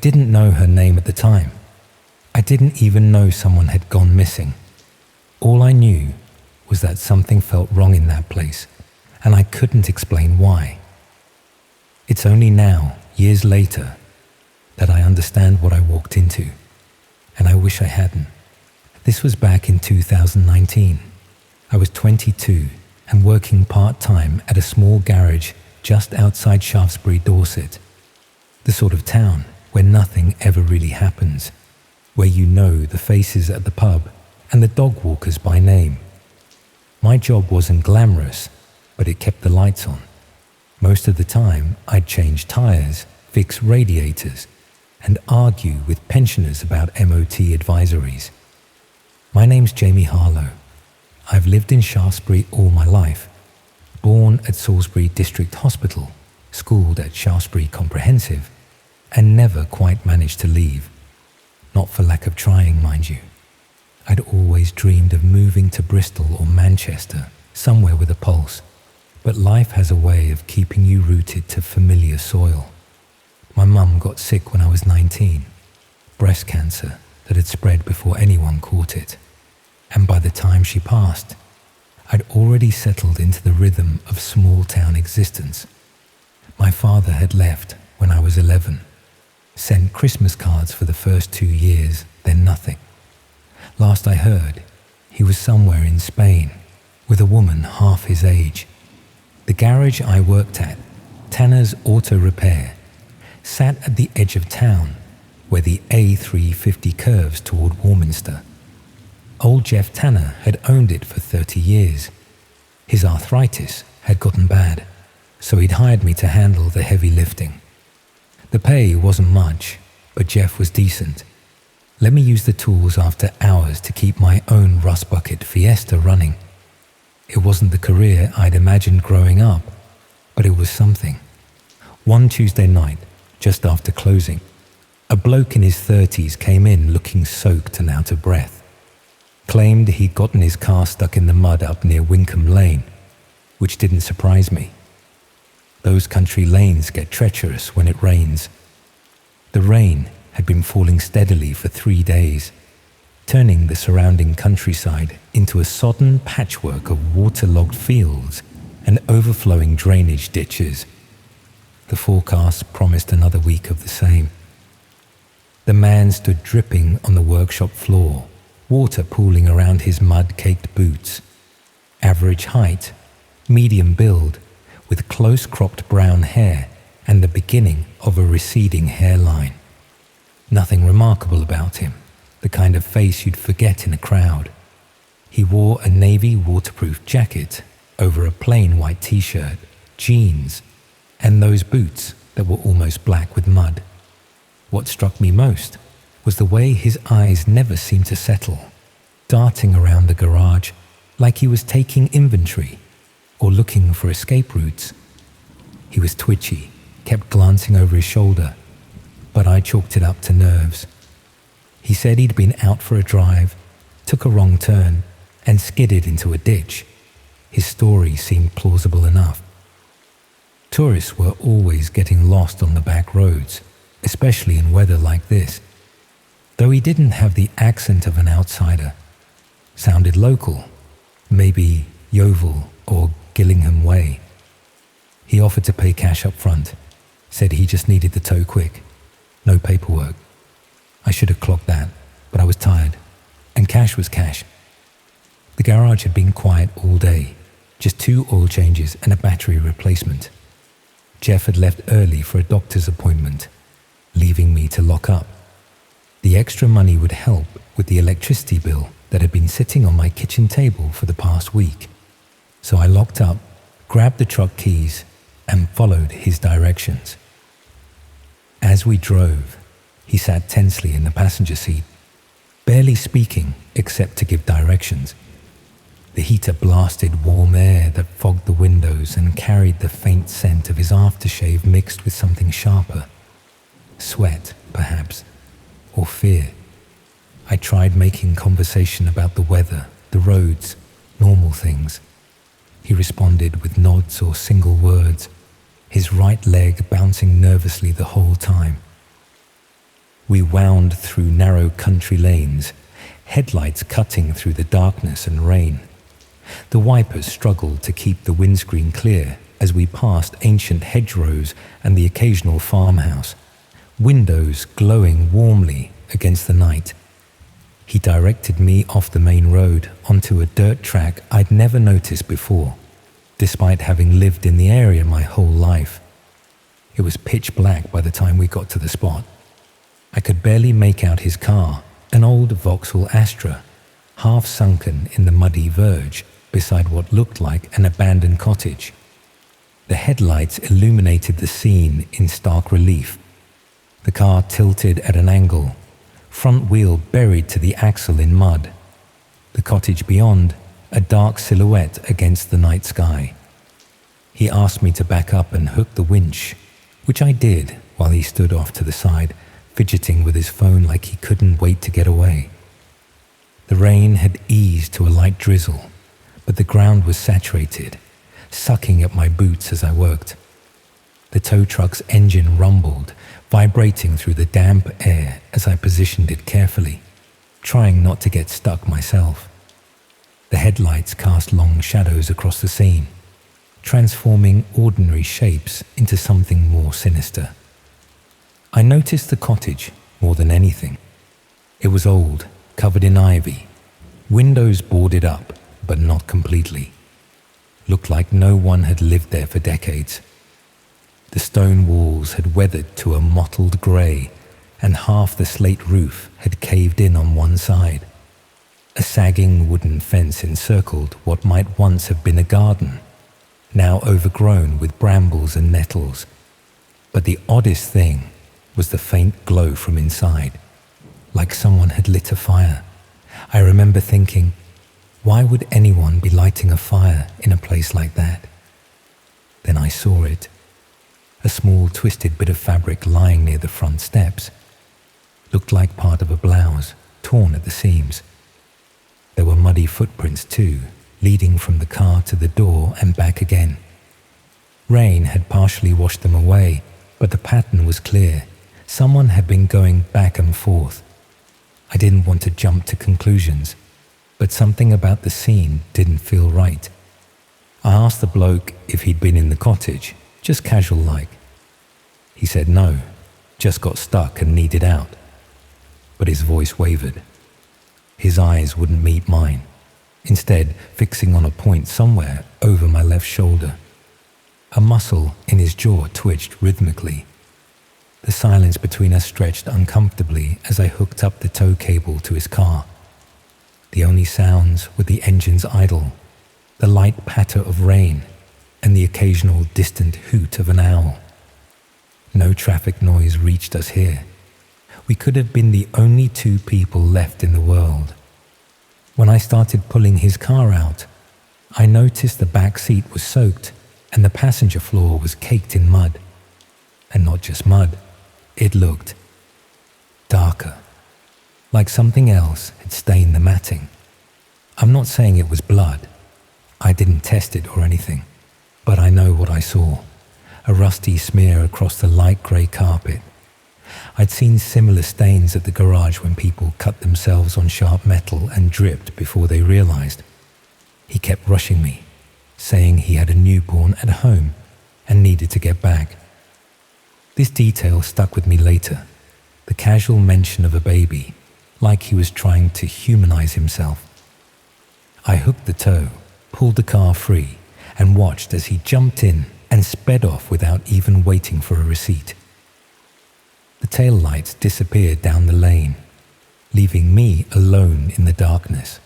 A: didn't know her name at the time. I didn't even know someone had gone missing. All I knew was that something felt wrong in that place, and I couldn't explain why. It's only now, years later, that I understand what I walked into, and I wish I hadn't. This was back in 2019. I was 22 and working part-time at a small garage just outside Shaftesbury, Dorset, the sort of town where nothing ever really happens, where you know the faces at the pub and the dog walkers by name. My job wasn't glamorous, but it kept the lights on. Most of the time, I'd change tires, fix radiators, and argue with pensioners about MOT advisories. My name's Jamie Harlow. I've lived in Shaftesbury all my life, born at Salisbury District Hospital, schooled at Shaftesbury Comprehensive, and never quite managed to leave. Not for lack of trying, mind you. I'd always dreamed of moving to Bristol or Manchester, somewhere with a pulse, but life has a way of keeping you rooted to familiar soil. My mum got sick when I was 19, breast cancer that had spread before anyone caught it, and by the time she passed, I'd already settled into the rhythm of small-town existence. My father had left when I was 11, sent Christmas cards for the first 2 years, then nothing. Last I heard, he was somewhere in Spain with a woman half his age. The garage I worked at, Tanner's Auto Repair, sat at the edge of town where the A350 curves toward Warminster. Old Jeff Tanner had owned it for 30 years. His arthritis had gotten bad, so he'd hired me to handle the heavy lifting. The pay wasn't much, but Jeff was decent. Let me use the tools after hours to keep my own rust bucket Fiesta running. It wasn't the career I'd imagined growing up, but it was something. One Tuesday night, just after closing, a bloke in his 30s came in looking soaked and out of breath. Claimed he'd gotten his car stuck in the mud up near Winkham Lane, which didn't surprise me. Those country lanes get treacherous when it rains. The rain had been falling steadily for 3 days, turning the surrounding countryside into a sodden patchwork of waterlogged fields and overflowing drainage ditches. The forecast promised another week of the same. The man stood dripping on the workshop floor, water pooling around his mud-caked boots. Average height, medium build, with close-cropped brown hair and the beginning of a receding hairline. Nothing remarkable about him, the kind of face you'd forget in a crowd. He wore a navy waterproof jacket over a plain white t-shirt, jeans, and those boots that were almost black with mud. What struck me most was the way his eyes never seemed to settle, darting around the garage like he was taking inventory or looking for escape routes. He was twitchy, kept glancing over his shoulder, but I chalked it up to nerves. He said he'd been out for a drive, took a wrong turn, and skidded into a ditch. His story seemed plausible enough. Tourists were always getting lost on the back roads, especially in weather like this. Though he didn't have the accent of an outsider, sounded local, maybe Yeovil or Gillingham Way. He offered to pay cash up front, said he just needed the tow quick, no paperwork. I should have clocked that, but I was tired, and cash was cash. The garage had been quiet all day, just 2 oil changes and a battery replacement. Jeff had left early for a doctor's appointment, leaving me to lock up. The extra money would help with the electricity bill that had been sitting on my kitchen table for the past week. So I locked up, grabbed the truck keys, and followed his directions. As we drove, he sat tensely in the passenger seat, barely speaking except to give directions. The heater blasted warm air that fogged the windows and carried the faint scent of his aftershave mixed with something sharper. Sweat, perhaps, or fear. I tried making conversation about the weather, the roads, normal things. He responded with nods or single words, his right leg bouncing nervously the whole time. We wound through narrow country lanes, headlights cutting through the darkness and rain. The wipers struggled to keep the windscreen clear as we passed ancient hedgerows and the occasional farmhouse, windows glowing warmly against the night. He directed me off the main road onto a dirt track I'd never noticed before, despite having lived in the area my whole life. It was pitch black by the time we got to the spot. I could barely make out his car, an old Vauxhall Astra, half sunken in the muddy verge beside what looked like an abandoned cottage. The headlights illuminated the scene in stark relief. The car tilted at an angle, front wheel buried to the axle in mud. The cottage beyond, a dark silhouette against the night sky. He asked me to back up and hook the winch, which I did while he stood off to the side, fidgeting with his phone like he couldn't wait to get away. The rain had eased to a light drizzle, but the ground was saturated, sucking at my boots as I worked. The tow truck's engine rumbled, vibrating through the damp air as I positioned it carefully, trying not to get stuck myself. The headlights cast long shadows across the scene, transforming ordinary shapes into something more sinister. I noticed the cottage more than anything. It was old, covered in ivy, windows boarded up, but not completely. Looked like no one had lived there for decades. The stone walls had weathered to a mottled grey, and half the slate roof had caved in on one side. A sagging wooden fence encircled what might once have been a garden, now overgrown with brambles and nettles. But the oddest thing was the faint glow from inside, like someone had lit a fire. I remember thinking, why would anyone be lighting a fire in a place like that? Then I saw it. A small twisted bit of fabric lying near the front steps. Looked like part of a blouse, torn at the seams. There were muddy footprints too, leading from the car to the door and back again. Rain had partially washed them away, but the pattern was clear. Someone had been going back and forth. I didn't want to jump to conclusions, but something about the scene didn't feel right. I asked the bloke if he'd been in the cottage, just casual-like. He said no, just got stuck and needed out. But his voice wavered. His eyes wouldn't meet mine, instead fixing on a point somewhere over my left shoulder. A muscle in his jaw twitched rhythmically. The silence between us stretched uncomfortably as I hooked up the tow cable to his car. The only sounds were the engine's idle, the light patter of rain, and the occasional distant hoot of an owl. No traffic noise reached us here. We could have been the only two people left in the world. When I started pulling his car out, I noticed the back seat was soaked and the passenger floor was caked in mud. And not just mud, it looked darker, like something else had stained the matting. I'm not saying it was blood. I didn't test it or anything, but I know what I saw. A rusty smear across the light grey carpet. I'd seen similar stains at the garage when people cut themselves on sharp metal and dripped before they realized. He kept rushing me, saying he had a newborn at home and needed to get back. This detail stuck with me later, the casual mention of a baby, like he was trying to humanize himself. I hooked the tow, pulled the car free, and watched as he jumped in and sped off without even waiting for a receipt. The tail lights disappeared down the lane, leaving me alone in the darkness,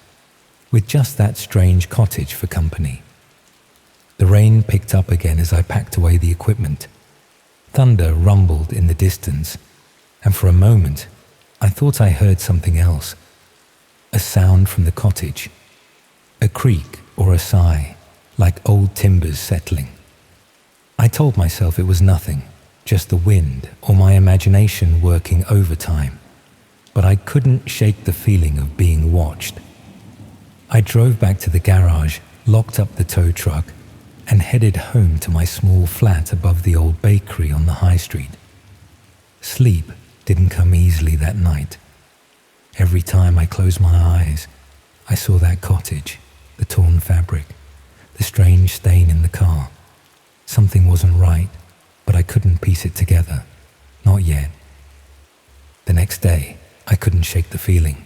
A: with just that strange cottage for company. The rain picked up again as I packed away the equipment. Thunder rumbled in the distance, and for a moment, I thought I heard something else. A sound from the cottage, a creak or a sigh, like old timbers settling. I told myself it was nothing, just the wind or my imagination working overtime, but I couldn't shake the feeling of being watched. I drove back to the garage, locked up the tow truck, and headed home to my small flat above the old bakery on the high street. Sleep didn't come easily that night. Every time I closed my eyes, I saw that cottage, the torn fabric, the strange stain in the car. Something wasn't right, but I couldn't piece it together. Not yet. The next day, I couldn't shake the feeling.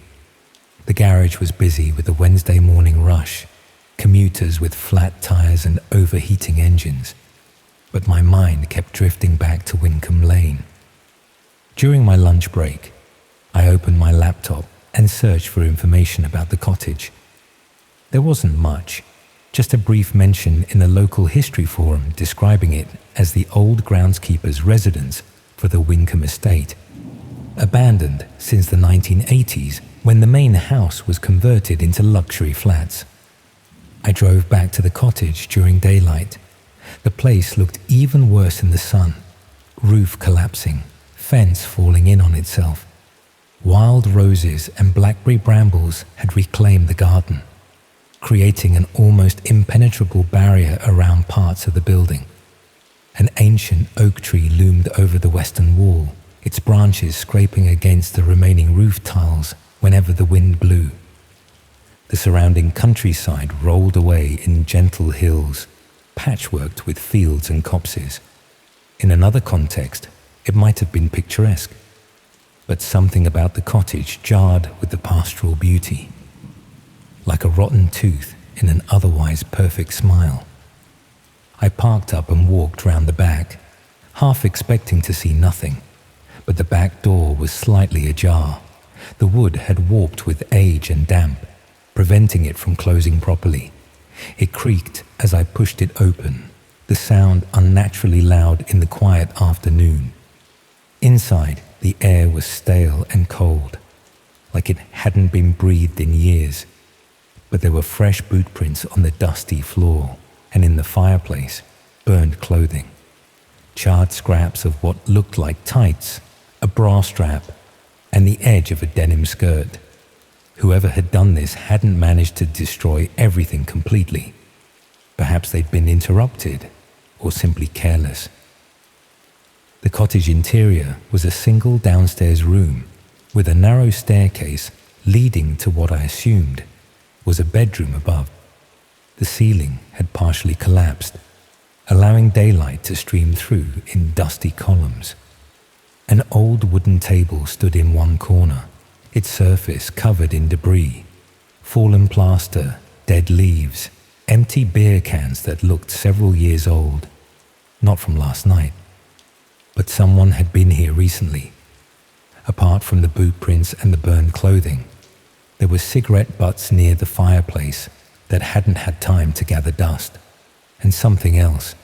A: The garage was busy with the Wednesday morning rush, commuters with flat tires and overheating engines, but my mind kept drifting back to Wincombe Lane. During my lunch break, I opened my laptop and searched for information about the cottage. There wasn't much, just a brief mention in a local history forum describing it as the old groundskeeper's residence for the Wincombe estate, abandoned since the 1980s when the main house was converted into luxury flats. I drove back to the cottage during daylight. The place looked even worse in the sun. Roof collapsing, fence falling in on itself. Wild roses and blackberry brambles had reclaimed the garden, creating an almost impenetrable barrier around parts of the building. An ancient oak tree loomed over the western wall, its branches scraping against the remaining roof tiles whenever the wind blew. The surrounding countryside rolled away in gentle hills, patchworked with fields and copses. In another context, it might have been picturesque, but something about the cottage jarred with the pastoral beauty. Like a rotten tooth in an otherwise perfect smile. I parked up and walked round the back, half expecting to see nothing, but the back door was slightly ajar. The wood had warped with age and damp, preventing it from closing properly. It creaked as I pushed it open, the sound unnaturally loud in the quiet afternoon. Inside, the air was stale and cold, like it hadn't been breathed in years. But there were fresh boot prints on the dusty floor, and in the fireplace, burned clothing. Charred scraps of what looked like tights, a bra strap, and the edge of a denim skirt. Whoever had done this hadn't managed to destroy everything completely. Perhaps they'd been interrupted, or simply careless. The cottage interior was a single downstairs room, with a narrow staircase leading to what I assumed was a bedroom above. The ceiling had partially collapsed, allowing daylight to stream through in dusty columns. An old wooden table stood in one corner, its surface covered in debris, fallen plaster, dead leaves, empty beer cans that looked several years old, not from last night. But someone had been here recently. Apart from the boot prints and the burned clothing, there were cigarette butts near the fireplace that hadn't had time to gather dust, and something else,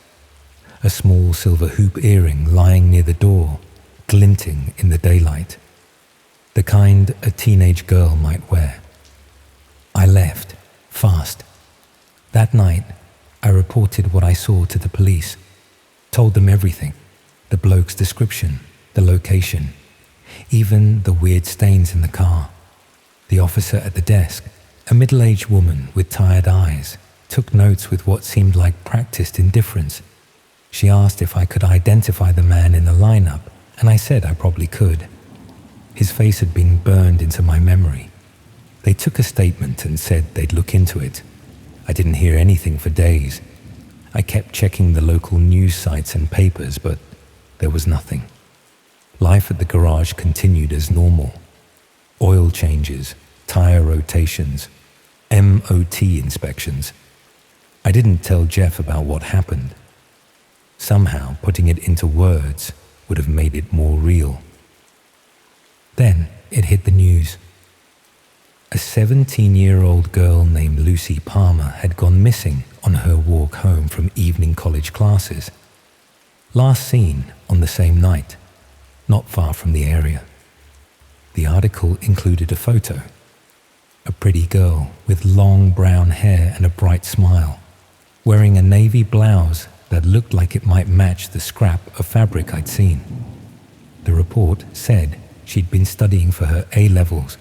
A: a small silver hoop earring lying near the door, glinting in the daylight, the kind a teenage girl might wear. I left, fast. That night, I reported what I saw to the police, told them everything, the bloke's description, the location, even the weird stains in the car. The officer at the desk, a middle-aged woman with tired eyes, took notes with what seemed like practiced indifference. She asked if I could identify the man in the lineup, and I said I probably could. His face had been burned into my memory. They took a statement and said they'd look into it. I didn't hear anything for days. I kept checking the local news sites and papers, but there was nothing. Life at the garage continued as normal. Oil changes, tire rotations, MOT inspections. I didn't tell Jeff about what happened. Somehow, putting it into words would have made it more real. Then it hit the news. A 17-year-old girl named Lucy Palmer had gone missing on her walk home from evening college classes. Last seen on the same night, not far from the area. The article included a photo. A pretty girl with long brown hair and a bright smile, wearing a navy blouse that looked like it might match the scrap of fabric I'd seen. The report said she'd been studying for her A-levels,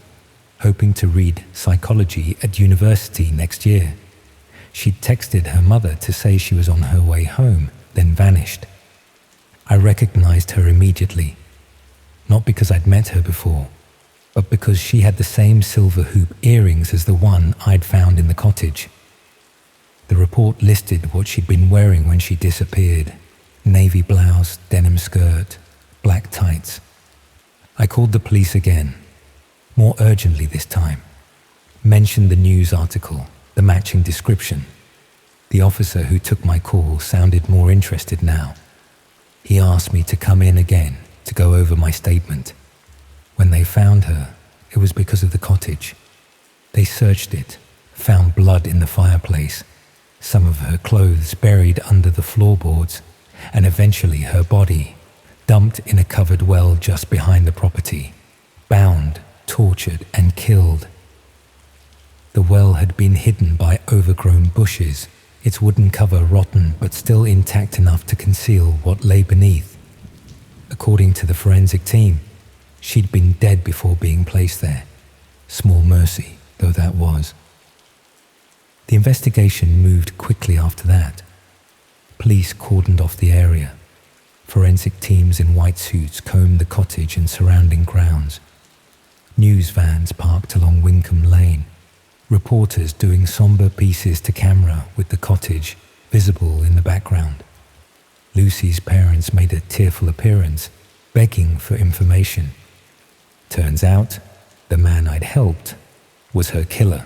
A: hoping to read psychology at university next year. She'd texted her mother to say she was on her way home, then vanished. I recognized her immediately. not because I'd met her before, but because she had the same silver hoop earrings as the one I'd found in the cottage. The report listed what she'd been wearing when she disappeared: navy blouse, denim skirt, black tights. I called the police again, more urgently this time, mentioned the news article, the matching description. The officer who took my call sounded more interested now. He asked me to come in again to go over my statement. When they found her, it was because of the cottage. They searched it, found blood in the fireplace, some of her clothes buried under the floorboards, and eventually her body, dumped in a covered well just behind the property, bound, tortured, and killed. The well had been hidden by overgrown bushes, its wooden cover rotten but still intact enough to conceal what lay beneath. According to the forensic team, she'd been dead before being placed there. Small mercy, though that was. The investigation moved quickly after that. Police cordoned off the area. Forensic teams in white suits combed the cottage and surrounding grounds. News vans parked along Wincolm Lane. Reporters doing somber pieces to camera with the cottage visible in the background. Lucy's parents made a tearful appearance, begging for information. Turns out, the man I'd helped was her killer.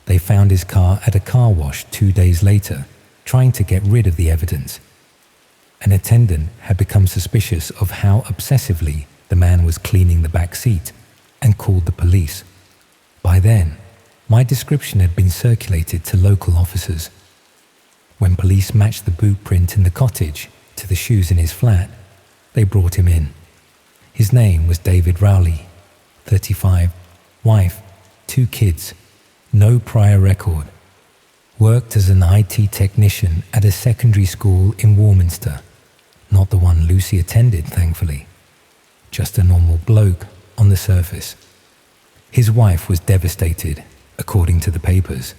A: They found his car at a car wash 2 days later, trying to get rid of the evidence. An attendant had become suspicious of how obsessively the man was cleaning the back seat and called the police. By then, my description had been circulated to local officers. When police matched the boot print in the cottage to the shoes in his flat, they brought him in. His name was David Rowley, 35, wife, 2 kids, no prior record. Worked as an IT technician at a secondary school in Warminster. Not the one Lucy attended, thankfully. Just a normal bloke on the surface. His wife was devastated, according to the papers.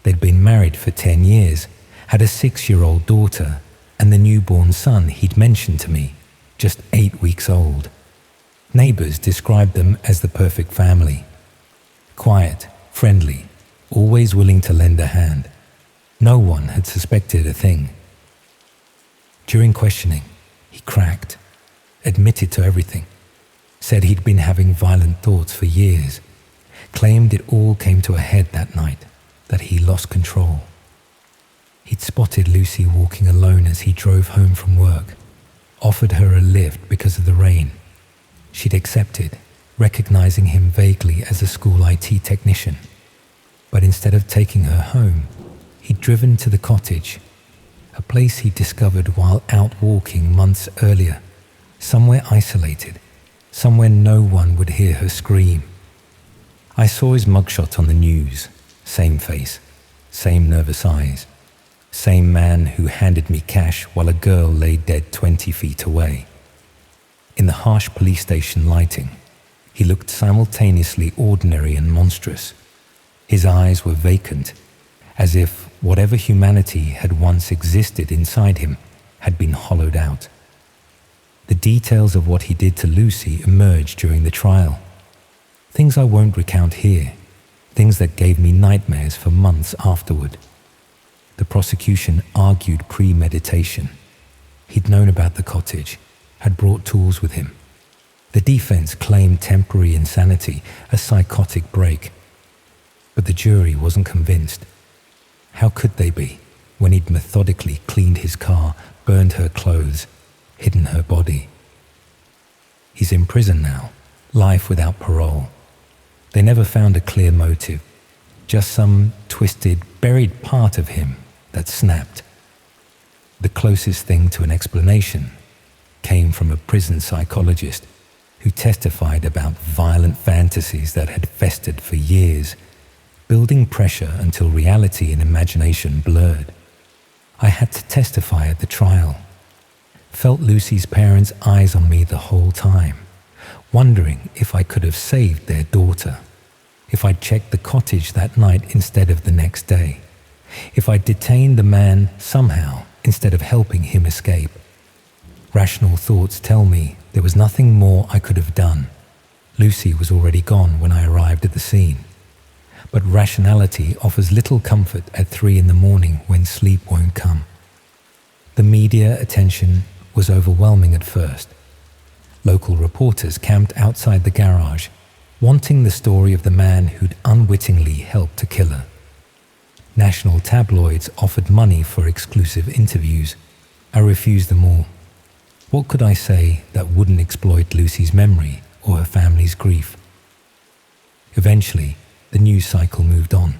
A: They'd been married for 10 years, had a 6-year-old daughter, and the newborn son he'd mentioned to me, just 8 weeks old. Neighbors described them as the perfect family. Quiet, friendly, always willing to lend a hand. No one had suspected a thing. During questioning, he cracked, admitted to everything, said he'd been having violent thoughts for years, claimed it all came to a head that night, that he lost control. He'd spotted Lucy walking alone as he drove home from work, offered her a lift because of the rain. She'd accepted, recognizing him vaguely as a school IT technician. But instead of taking her home, he'd driven to the cottage, a place he'd discovered while out walking months earlier, somewhere isolated, somewhere no one would hear her scream. I saw his mugshot on the news, same face, same nervous eyes, same man who handed me cash while a girl lay dead 20 feet away. In the harsh police station lighting, he looked simultaneously ordinary and monstrous. His eyes were vacant, as if whatever humanity had once existed inside him had been hollowed out. The details of what he did to Lucy emerged during the trial. Things I won't recount here, things that gave me nightmares for months afterward. The prosecution argued premeditation. He'd known about the cottage, had brought tools with him. The defense claimed temporary insanity, a psychotic break. But the jury wasn't convinced. How could they be, when he'd methodically cleaned his car, burned her clothes, hidden her body? He's in prison now, life without parole. They never found a clear motive, just some twisted, buried part of him that snapped. The closest thing to an explanation came from a prison psychologist who testified about violent fantasies that had festered for years, building pressure until reality and imagination blurred. I had to testify at the trial. Felt Lucy's parents' eyes on me the whole time, wondering if I could have saved their daughter, if I'd checked the cottage that night instead of the next day, if I'd detained the man somehow instead of helping him escape. Rational thoughts tell me There was nothing more I could have done. Lucy was already gone when I arrived at the scene. But rationality offers little comfort at 3 a.m. when sleep won't come. The media attention was overwhelming at first. Local reporters camped outside the garage, wanting the story of the man who'd unwittingly helped to kill her. National tabloids offered money for exclusive interviews. I refused them all. What could I say that wouldn't exploit Lucy's memory or her family's grief? Eventually, the news cycle moved on.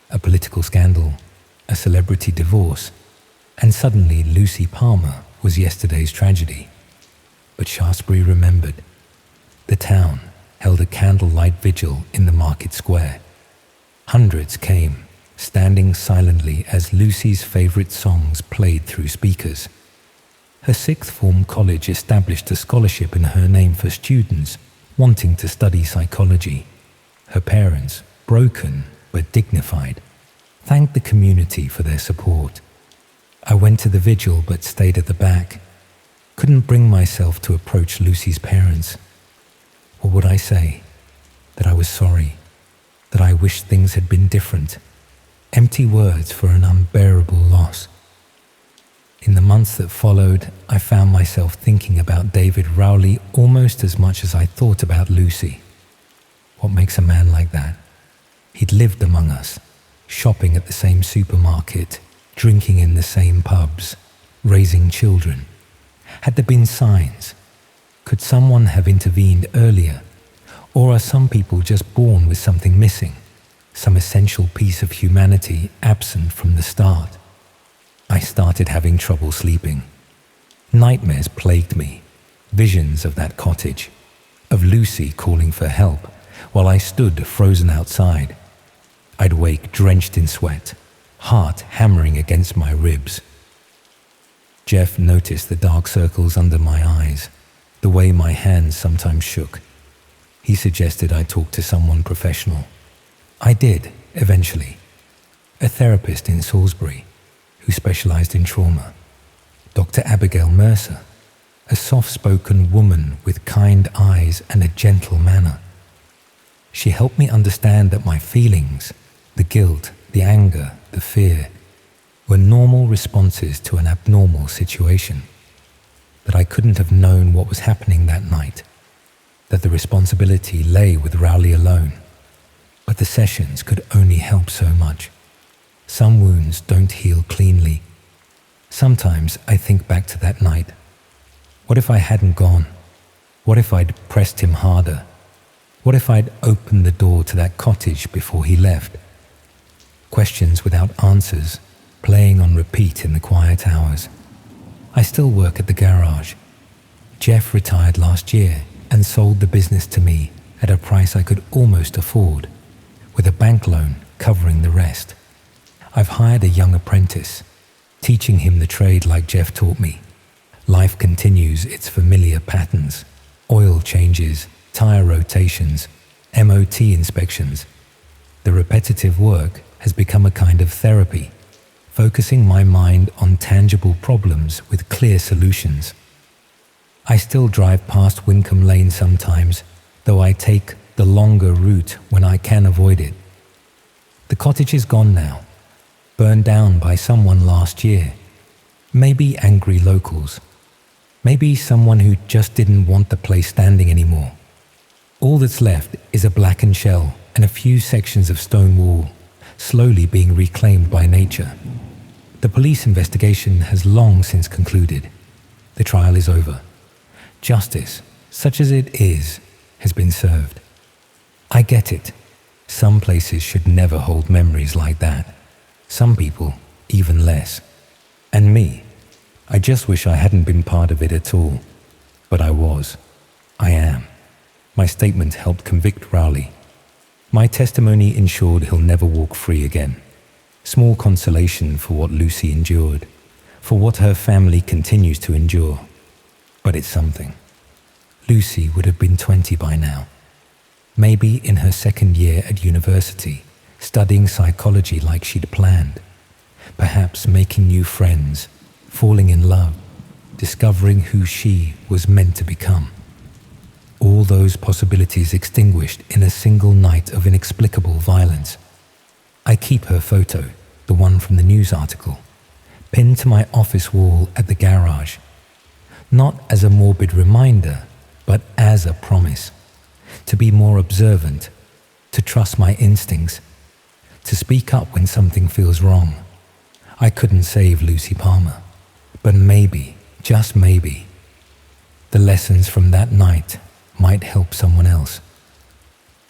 A: A political scandal, a celebrity divorce, and suddenly Lucy Palmer was yesterday's tragedy. But Shaftesbury remembered. The town held a candlelight vigil in the market square. Hundreds came, standing silently as Lucy's favorite songs played through speakers. Her sixth form college established a scholarship in her name for students wanting to study psychology. Her parents, broken but dignified, thanked the community for their support. I went to the vigil but stayed at the back. Couldn't bring myself to approach Lucy's parents. What would I say? That I was sorry, that I wished things had been different. Empty words for an unbearable loss. In the months that followed, I found myself thinking about David Rowley almost as much as I thought about Lucy. What makes a man like that? He'd lived among us, shopping at the same supermarket, drinking in the same pubs, raising children. Had there been signs? Could someone have intervened earlier? Or are some people just born with something missing? Some essential piece of humanity absent from the start? I started having trouble sleeping. Nightmares plagued me. Visions of that cottage, of Lucy calling for help while I stood frozen outside. I'd wake drenched in sweat, heart hammering against my ribs. Jeff noticed the dark circles under my eyes, the way my hands sometimes shook. He suggested I talk to someone professional. I did, eventually. A therapist in Salisbury who specialized in trauma. Dr. Abigail Mercer, a soft-spoken woman with kind eyes and a gentle manner. She helped me understand that my feelings, the guilt, the anger, the fear, were normal responses to an abnormal situation. That I couldn't have known what was happening that night. That the responsibility lay with Rowley alone. But the sessions could only help so much. Some wounds don't heal cleanly. Sometimes I think back to that night. What if I hadn't gone? What if I'd pressed him harder? What if I'd opened the door to that cottage before he left? Questions without answers, playing on repeat in the quiet hours. I still work at the garage. Jeff retired last year and sold the business to me at a price I could almost afford, with a bank loan covering the rest. I've hired a young apprentice, teaching him the trade like Jeff taught me. Life continues its familiar patterns: oil changes, tire rotations, MOT inspections. The repetitive work has become a kind of therapy, focusing my mind on tangible problems with clear solutions. I still drive past Wincombe Lane sometimes, though I take the longer route when I can avoid it. The cottage is gone now, burned down by someone last year. Maybe angry locals. Maybe someone who just didn't want the place standing anymore. All that's left is a blackened shell and a few sections of stone wall, slowly being reclaimed by nature. The police investigation has long since concluded. The trial is over. Justice, such as it is, has been served. I get it. Some places should never hold memories like that. Some people, even less. And me, I just wish I hadn't been part of it at all. But I was. I am. My statement helped convict Rowley. My testimony ensured he'll never walk free again. Small consolation for what Lucy endured, for what her family continues to endure. But it's something. Lucy would have been 20 by now. Maybe in her second year at university, studying psychology like she'd planned. Perhaps making new friends, falling in love. discovering who she was meant to become. All those possibilities extinguished in a single night of inexplicable violence. I keep her photo, the one from the news article, pinned to my office wall at the garage. Not as a morbid reminder, but as a promise. To be more observant, to trust my instincts, to speak up when something feels wrong. I couldn't save Lucy Palmer, but maybe, just maybe, the lessons from that night might help someone else.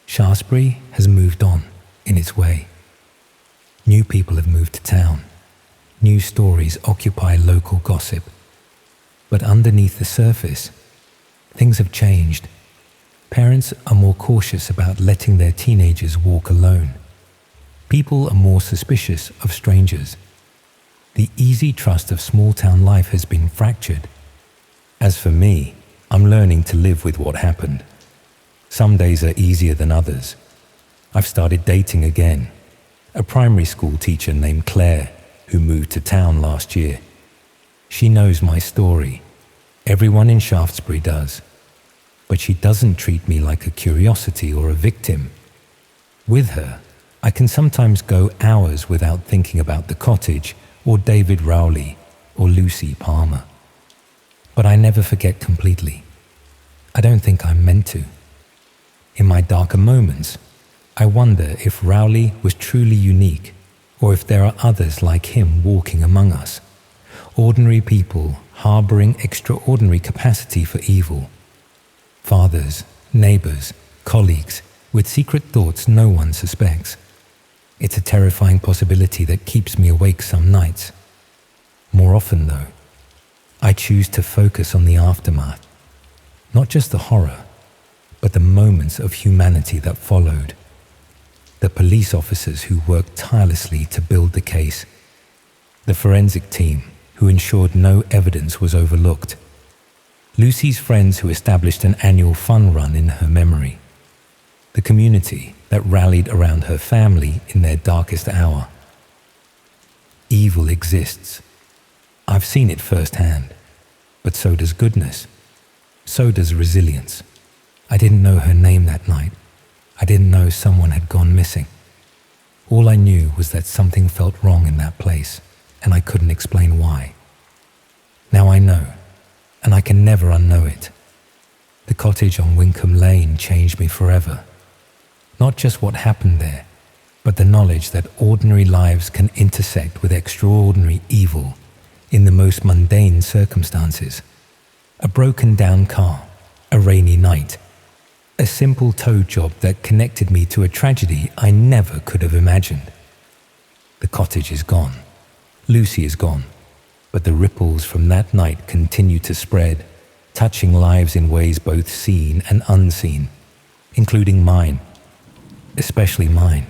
A: Shaftesbury has moved on in its way. New people have moved to town. New stories occupy local gossip. But underneath the surface, things have changed. Parents are more cautious about letting their teenagers walk alone. People are more suspicious of strangers. The easy trust of small-town life has been fractured. As for me, I'm learning to live with what happened. Some days are easier than others. I've started dating again. A primary school teacher named Claire, who moved to town last year. She knows my story. Everyone in Shaftesbury does. But she doesn't treat me like a curiosity or a victim. With her, I can sometimes go hours without thinking about the cottage or David Rowley or Lucy Palmer. But I never forget completely. I don't think I'm meant to. In my darker moments, I wonder if Rowley was truly unique, or if there are others like him walking among us. Ordinary people harboring extraordinary capacity for evil. Fathers, neighbors, colleagues, with secret thoughts no one suspects. It's a terrifying possibility that keeps me awake some nights. More often, though, I choose to focus on the aftermath. Not just the horror, but the moments of humanity that followed. The police officers who worked tirelessly to build the case. The forensic team who ensured no evidence was overlooked. Lucy's friends who established an annual fun run in her memory. The community that rallied around her family in their darkest hour. Evil exists. I've seen it firsthand, but so does goodness. So does resilience. I didn't know her name that night. I didn't know someone had gone missing. All I knew was that something felt wrong in that place, and I couldn't explain why. Now I know, and I can never unknow it. The cottage on Winkham Lane changed me forever. Not just what happened there, but the knowledge that ordinary lives can intersect with extraordinary evil in the most mundane circumstances. A broken down car, a rainy night, a simple tow job that connected me to a tragedy I never could have imagined. The cottage is gone. Lucy is gone. But the ripples from that night continue to spread, touching lives in ways both seen and unseen, including mine, especially mine.